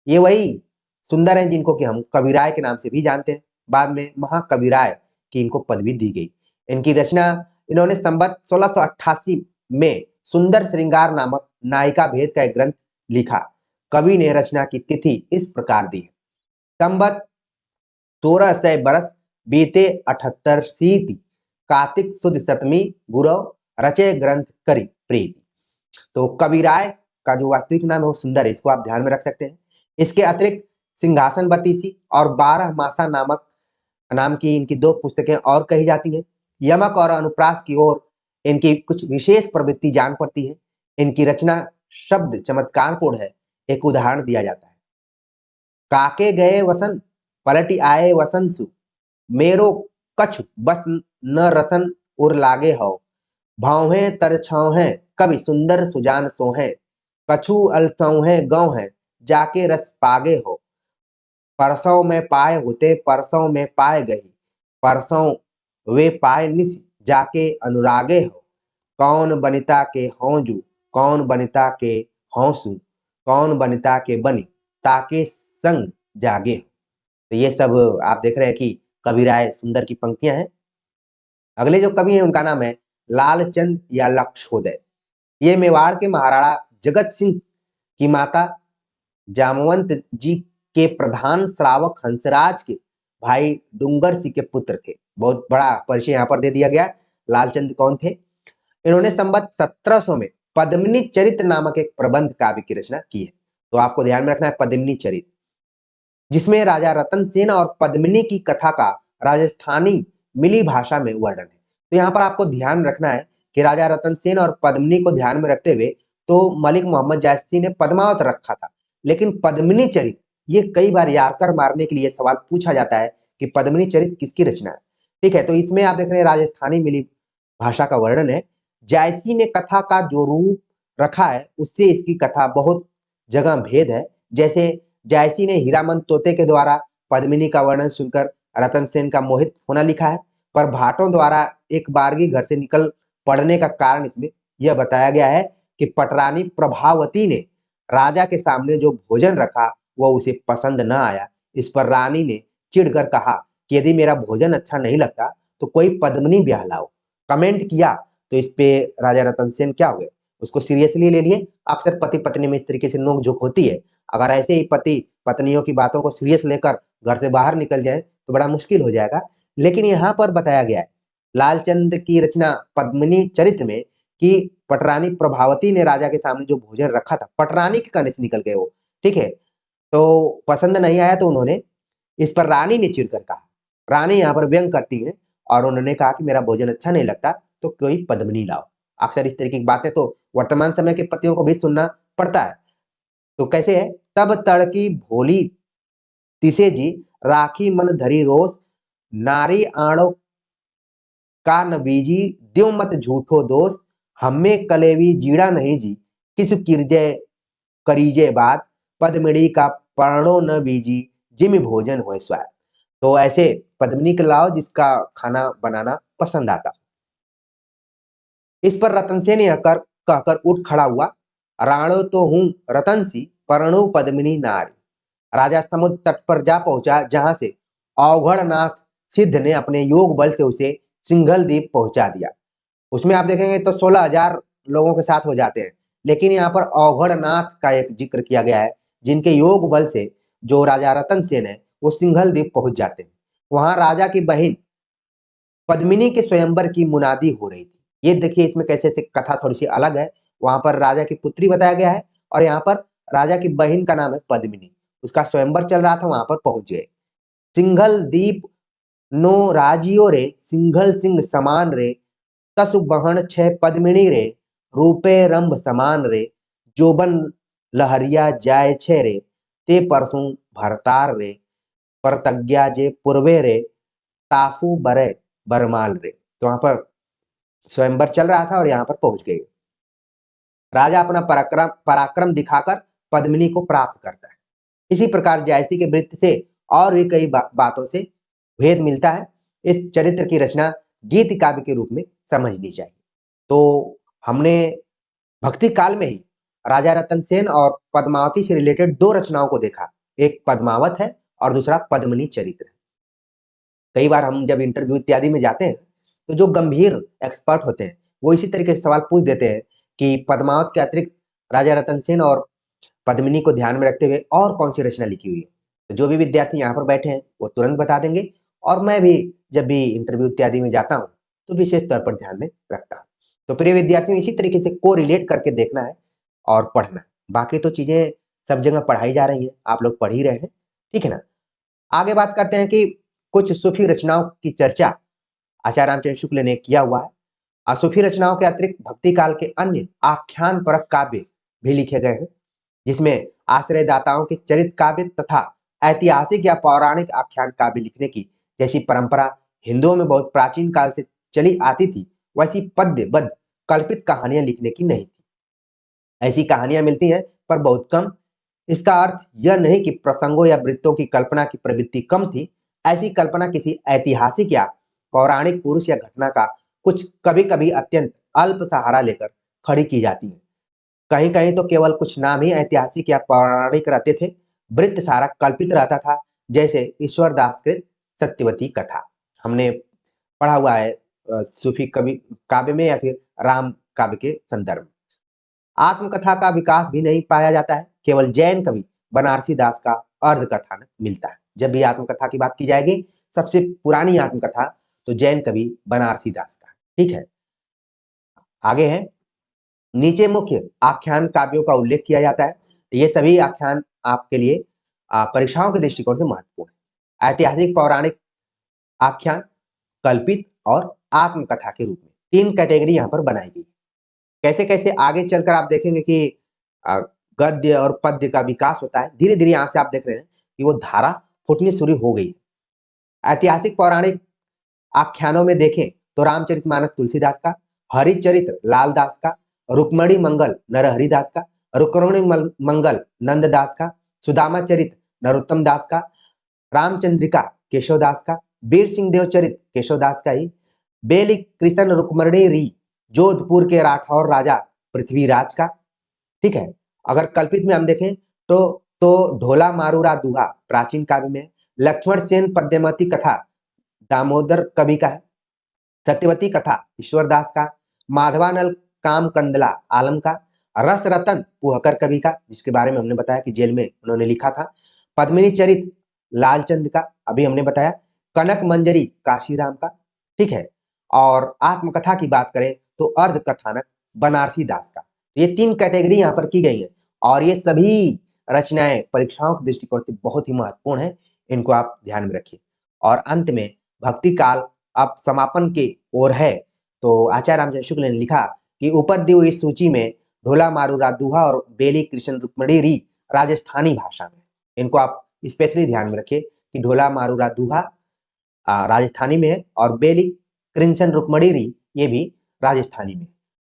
ये वही सुंदर हैं जिनको कि हम कविराय के नाम से भी जानते हैं। बाद में महाकविराय की इनको पदवी दी गई। इनकी रचना इन्होंने संवत 1688 में सुंदर श्रृंगार नामक नायिका भेद का एक ग्रंथ लिखा। कवि ने रचना की तिथि इस प्रकार दी है। संवत 1600 बरस बीते 78 सीति, कार्तिक सुद सतमी गुरव रचे ग्रंथ करी प्रीति। तो कविराय का जो वास्तविक नाम है वो सुंदर है, इसको आप ध्यान में रख सकते हैं। इसके अतिरिक्त सिंहासन बत्तीसी और 12 मासा नामक नाम की इनकी 2 पुस्तकें और कही जाती हैं। यमक और अनुप्रास की ओर इनकी कुछ विशेष प्रवृत्ति जान पड़ती है। इनकी रचना शब्द चमत्कारपूर्ण है। एक उदाहरण दिया जाता है। काके गए वसन पलटी आए वसनसु, मेरो कछु बस न रसन उर लागे हो, भावे तर छावे कवि सुंदर सुजान सोहे, कछु अलसौहे गौ है जाके रस पागे हो, परसों में पाए होते परसों में पाए गई, परसों वे पाए निस जाके अनुरागे हो, कौन बनिता के हौजू कौन बनिता के हौसू, कौन बनिता के बनी ताके संग जागे। तो ये सब आप देख रहे हैं कि कविराय सुंदर की पंक्तियां हैं। अगले जो कवि हैं उनका नाम है लालचंद या लक्षोदय। ये मेवाड़ के महाराणा जगत सिंह की माता जामवंत जी के प्रधान श्रावक हंसराज के भाई डूंगर सिंह के पुत्र थे। बहुत बड़ा परिचय यहाँ पर दे दिया गया। लालचंद कौन थे? इन्होंने संवत 1700 में पद्मिनी चरित्र नामक एक प्रबंध काव्य की रचना की है। तो आपको ध्यान में रखना है पद्मिनी चरित्र, जिसमें राजा रतन सेन और पद्मिनी की कथा का राजस्थानी मिली भाषा में वर्णन है। तो यहाँ पर आपको ध्यान रखना है कि राजा रतन सेन और पद्मिनी को ध्यान में रखते हुए तो मलिक मोहम्मद जायसी ने पद्मावत रखा था, लेकिन पद्मिनी चरित्र ये कई बार यारकर मारने के लिए सवाल पूछा जाता है कि पद्मिनी चरित्र किसकी रचना है। ठीक है, तो इसमें आप देख रहे हैं राजस्थानी मिली भाषा का वर्णन है, जायसी ने कथा का जो रूप रखा है उससे इसकी कथा बहुत जगह भेद है। जैसे जायसी ने हीरामन तोते के द्वारा पद्मिनी का वर्णन सुनकर रतन सेन का मोहित होना लिखा है, पर भाटों द्वारा एक बारगी घर से निकल पड़ने का कारण इसमें यह बताया गया है कि पटरानी प्रभावती ने राजा के सामने जो भोजन रखा वह उसे पसंद न आया। इस पर रानी ने चिढ़कर कहा कि यदि मेरा भोजन अच्छा नहीं लगता तो कोई पद्मिनी ब्याह लाओ। कमेंट किया तो इस पे राजा रतन सेन क्या हुए, उसको सीरियसली ले लिए। अक्सर पति पत्नी में इस तरीके से नोक-झोंक होती है। अगर ऐसे ही पति पत्नियों की बातों को सीरियस लेकर घर से बाहर निकल जाए तो बड़ा मुश्किल हो जाएगा। लेकिन यहाँ पर बताया गया है लालचंद की रचना पद्मिनी चरित्र में कि पटरानी प्रभावती ने राजा के सामने जो भोजन रखा था, पटरानी के कहने से निकल गए वो, ठीक है? तो पसंद नहीं आया तो उन्होंने इस पर रानी ने चिढ़कर कहा। रानी यहाँ पर व्यंग करती हैं और उन्होंने कहा कि मेरा भोजन अच्छा नहीं लगता तो कोई पद्मिनी लाओ। अक्सर इस तरीके की बातें तो वर्तमान समय के पतियों को भी सुनना पड़ता है। तो कैसे है, तब तड़की भोली तिसे जी राखी मन धरी रोष, नारी आणो का न बीजी द्यो मत झूठो दोष, हमें कलेवी जीड़ा नहीं जी किस किरजय करीजे बात, पद्मिनी का पर्णो न बीजी जिम भोजन होए स्वाद। तो ऐसे पद्मिनी के लाओ जिसका खाना बनाना पसंद आता। इस पर रतन सेन यह कहकर उठ खड़ा हुआ, राणो तो हूं रतन सी पर्णो पद्मिनी नारी। राजा समुद्र तट पर जा पहुंचा जहां से अवघड़नाथ सिद्ध ने अपने योग बल से उसे सिंघल द्वीप पहुंचा दिया। उसमें आप देखेंगे तो 16,000 लोगों के साथ हो जाते हैं, लेकिन यहाँ पर अवघड़नाथ का एक जिक्र किया गया है जिनके योग बल से जो राजा रतन सेन है वो सिंघल द्वीप पहुंच जाते हैं। वहां राजा की बहन पद्मिनी के स्वयंवर की मुनादी हो रही थी। ये देखिए इसमें कैसे से कथा थोड़ी सी अलग है। वहां पर राजा की पुत्री बताया गया है और यहाँ पर राजा की बहन का नाम है पद्मिनी, उसका स्वयंवर चल रहा था, वहां पर पहुंच गए। सिंघल दीप नो राजियो रे सिंघल सिंह समान रे, तसु बहन छह पद्मिनी रे, रूपे रंभ समान रे, जोबन लहरिया जाय छे रे, ते परसों भरतार रे, परतज्ञा जे पूर्वे रे, तासु बरे बरमाल रे। तो वहां पर स्वयंवर चल रहा था और यहाँ पर पहुंच गए। राजा अपना पराक्रम पराक्रम दिखाकर पद्मिनी को प्राप्त करता है। इसी प्रकार जायसी के वृत्त से और भी कई बातों से भेद मिलता है। इस चरित्र की रचना गीत काव्य के रूप में समझनी चाहिए। तो हमने भक्ति काल में ही राजा रतन सेन और पद्मावती से रिलेटेड दो रचनाओं को देखा, एक पद्मावत है और दूसरा पद्मिनी चरित्र है। कई बार हम जब इंटरव्यू इत्यादि में जाते हैं तो जो गंभीर एक्सपर्ट होते हैं वो इसी तरीके से सवाल पूछ देते हैं कि पद्मावत के अतिरिक्त राजा रतन सेन और पद्मिनी को ध्यान में रखते हुए और कौन सी रचना लिखी हुई है। तो जो भी विद्यार्थी यहाँ पर बैठे हैं वो तुरंत बता देंगे और मैं भी जब भी इंटरव्यू इत्यादि में जाता हूँ तो विशेष तौर पर ध्यान में रखता हूँ। तो प्रिय विद्यार्थियों इसी तरीके से को रिलेट करके देखना है और पढ़ना है। बाकी तो चीजें सब जगह पढ़ाई जा रही है, आप लोग पढ़ ही रहे हैं, ठीक है ना। आगे बात करते हैं कि कुछ सूफी रचनाओं की चर्चा आचार्य रामचंद्र शुक्ल ने किया हुआ है। सूफी रचनाओं के अतिरिक्त भक्ति काल के अन्य आख्यान परक काव्य भी लिखे गए हैं जिसमें आश्रयदाताओं के चरित काव्य तथा ऐतिहासिक या पौराणिक आख्यान काव्य लिखने की जैसी परंपरा हिंदुओं में बहुत प्राचीन काल से चली आती थी, वैसी पद्यबद्ध कल्पित कहानियां लिखने की नहीं थी। ऐसी कहानियां मिलती हैं पर बहुत कम। इसका अर्थ यह नहीं कि प्रसंगों या वृत्तों की कल्पना की प्रवृत्ति कम थी। ऐसी कल्पना किसी ऐतिहासिक या पौराणिक पुरुष या घटना का कुछ कभी-कभी अत्यंत अल्प सहारा लेकर खड़ी की जाती है। कहीं-कहीं तो केवल कुछ नाम ही ऐतिहासिक या पौराणिक रहते थे, वृत्त सारा कल्पित रहता था, जैसे ईश्वर दास कृत सत्यवती कथा। हमने पढ़ा हुआ है सूफी कवि काव्य में या फिर राम काव्य के संदर्भ में। आत्मकथा का विकास भी नहीं पाया जाता है, केवल जैन कवि बनारसी दास का अर्ध कथानक मिलता है। जब भी आत्मकथा की बात की जाएगी, सबसे पुरानी आत्मकथा तो जैन कवि बनारसी दास का है, ठीक है। आगे है, नीचे मुख्य आख्यान काव्यों का उल्लेख किया जाता है। ये सभी आख्यान आपके लिए परीक्षाओं के दृष्टिकोण से महत्वपूर्ण है। ऐतिहासिक पौराणिक आख्यान, कल्पित और आत्मकथा के रूप में 3 कैटेगरी यहाँ पर बनाई गई। कैसे-कैसे आगे चलकर आप देखेंगे कि अ, गद्य और पद्य का विकास होता है। धीरे-धीरे यहाँ से आप देख रहे हैं कि वो धारा फूटनी शुरू हो गई। ऐतिहासिक पौराणिक आख्यानों में देखें तो रामचरितमानस तुलसीदास का, हरिचरित लालदास का, रुक्मणी मंगल नरहरि दास का, रुक्मणी मंगल नंददास का, सुदामा चरित नरोत्तम दास का, रामचंद्रिका केशवदास का, वीर सिंह देवचरित केशवदास का ही, बेली कृष्ण रुक्मणी री जोधपुर के राठौर राजा पृथ्वीराज का। ठीक है, अगर कल्पित में हम देखें तो ढोला मारूरा दुहा प्राचीन काव्य में, लक्ष्मण सेन पद्यमती कथा दामोदर कवि का है, सत्यवती कथा ईश्वरदास का, माधवानल काम कंदला आलम का, रस रतन पुहकर कवि का, जिसके बारे में हमने बताया कि जेल में उन्होंने लिखा था, पद्मिनी चरित लालचंद का, अभी हमने बताया, कनक मंजरी काशीराम का। ठीक है, और आत्मकथा की बात करें तो अर्ध कथानक बनारसी दास का। ये 3 कैटेगरी यहाँ पर की गई है और ये सभी रचनाएं परीक्षाओं के दृष्टिकोण से बहुत ही महत्वपूर्ण है, इनको आप ध्यान में रखिए। और अंत में भक्ति काल अब समापन की ओर है, तो आचार्य रामचंद्र शुक्ल ने लिखा कि ऊपर दी हुई सूची में ढोला मारूरा दुहा और बेली कृष्ण रुक्मणी री राजस्थानी भाषा में, इनको आप स्पेशली ध्यान में रखिए कि ढोला मारूरा दुहा राजस्थानी में है और बेली कृष्ण रुक्मणी री ये भी राजस्थानी में।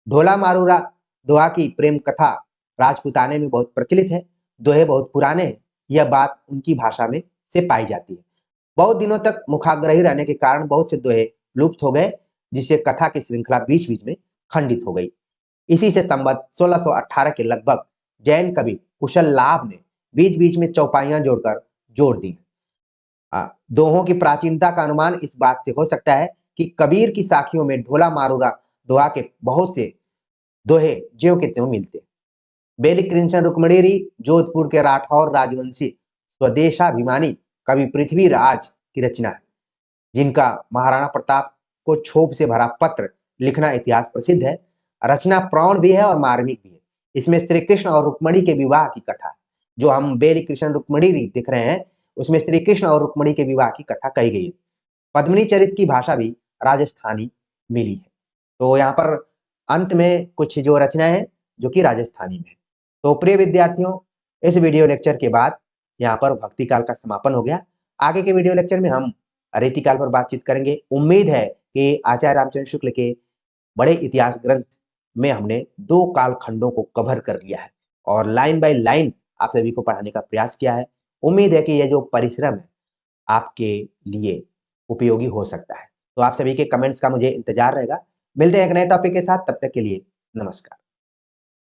ढोला मारूरा दुहा की प्रेम कथा राजपुताने में बहुत प्रचलित है, दोहे बहुत पुराने हैं, यह बात उनकी भाषा में से पाई जाती है। बहुत दिनों तक मुखाग्रही रहने के कारण बहुत से दोहे लुप्त हो गए, जिससे कथा की श्रृंखला बीच बीच में खंडित हो गई। इसी से संबत 1618 के लगभग जैन कवि कुशल लाभ ने बीच बीच में चौपाइयां जोड़कर जोड़ दी। दोहों की प्राचीनता का अनुमान इस बात से हो सकता है कि कबीर की साखियों में ढोला मारूरा दोहा के बहुत से दोहे ज्यों के त्यों मिलते। बेली कृष्ण रुक्मणी री जोधपुर के राठौर राजवंशी स्वदेशाभिमानी कवि पृथ्वीराज की रचना है, जिनका महाराणा प्रताप को क्षोभ से भरा पत्र लिखना इतिहास प्रसिद्ध है। रचना प्रौढ़ भी है और मार्मिक भी है। इसमें श्री कृष्ण और रुक्मणी के विवाह की कथा, जो हम बेली कृष्ण रुक्मणी री दिख रहे हैं, उसमें श्री कृष्ण और रुक्मणी के विवाह की कथा कही गई है। पद्मिनी चरित की भाषा भी राजस्थानी मिली है। तो यहाँ पर अंत में कुछ जो रचनाएं हैं जो कि राजस्थानी में है। तो प्रिय विद्यार्थियों, इस वीडियो लेक्चर के बाद यहाँ पर भक्ति काल का समापन हो गया। आगे के वीडियो लेक्चर में हम रीतिकाल पर बातचीत करेंगे। उम्मीद है कि आचार्य रामचंद्र शुक्ल के बड़े इतिहास ग्रंथ में हमने 2 कालखंडों को कवर कर लिया है और लाइन बाय लाइन आप सभी को पढ़ाने का प्रयास किया है। उम्मीद है कि यह जो परिश्रम है आपके लिए उपयोगी हो सकता है। तो आप सभी के कमेंट्स का मुझे इंतजार रहेगा। मिलते हैं एक नए टॉपिक के साथ, तब तक के लिए नमस्कार।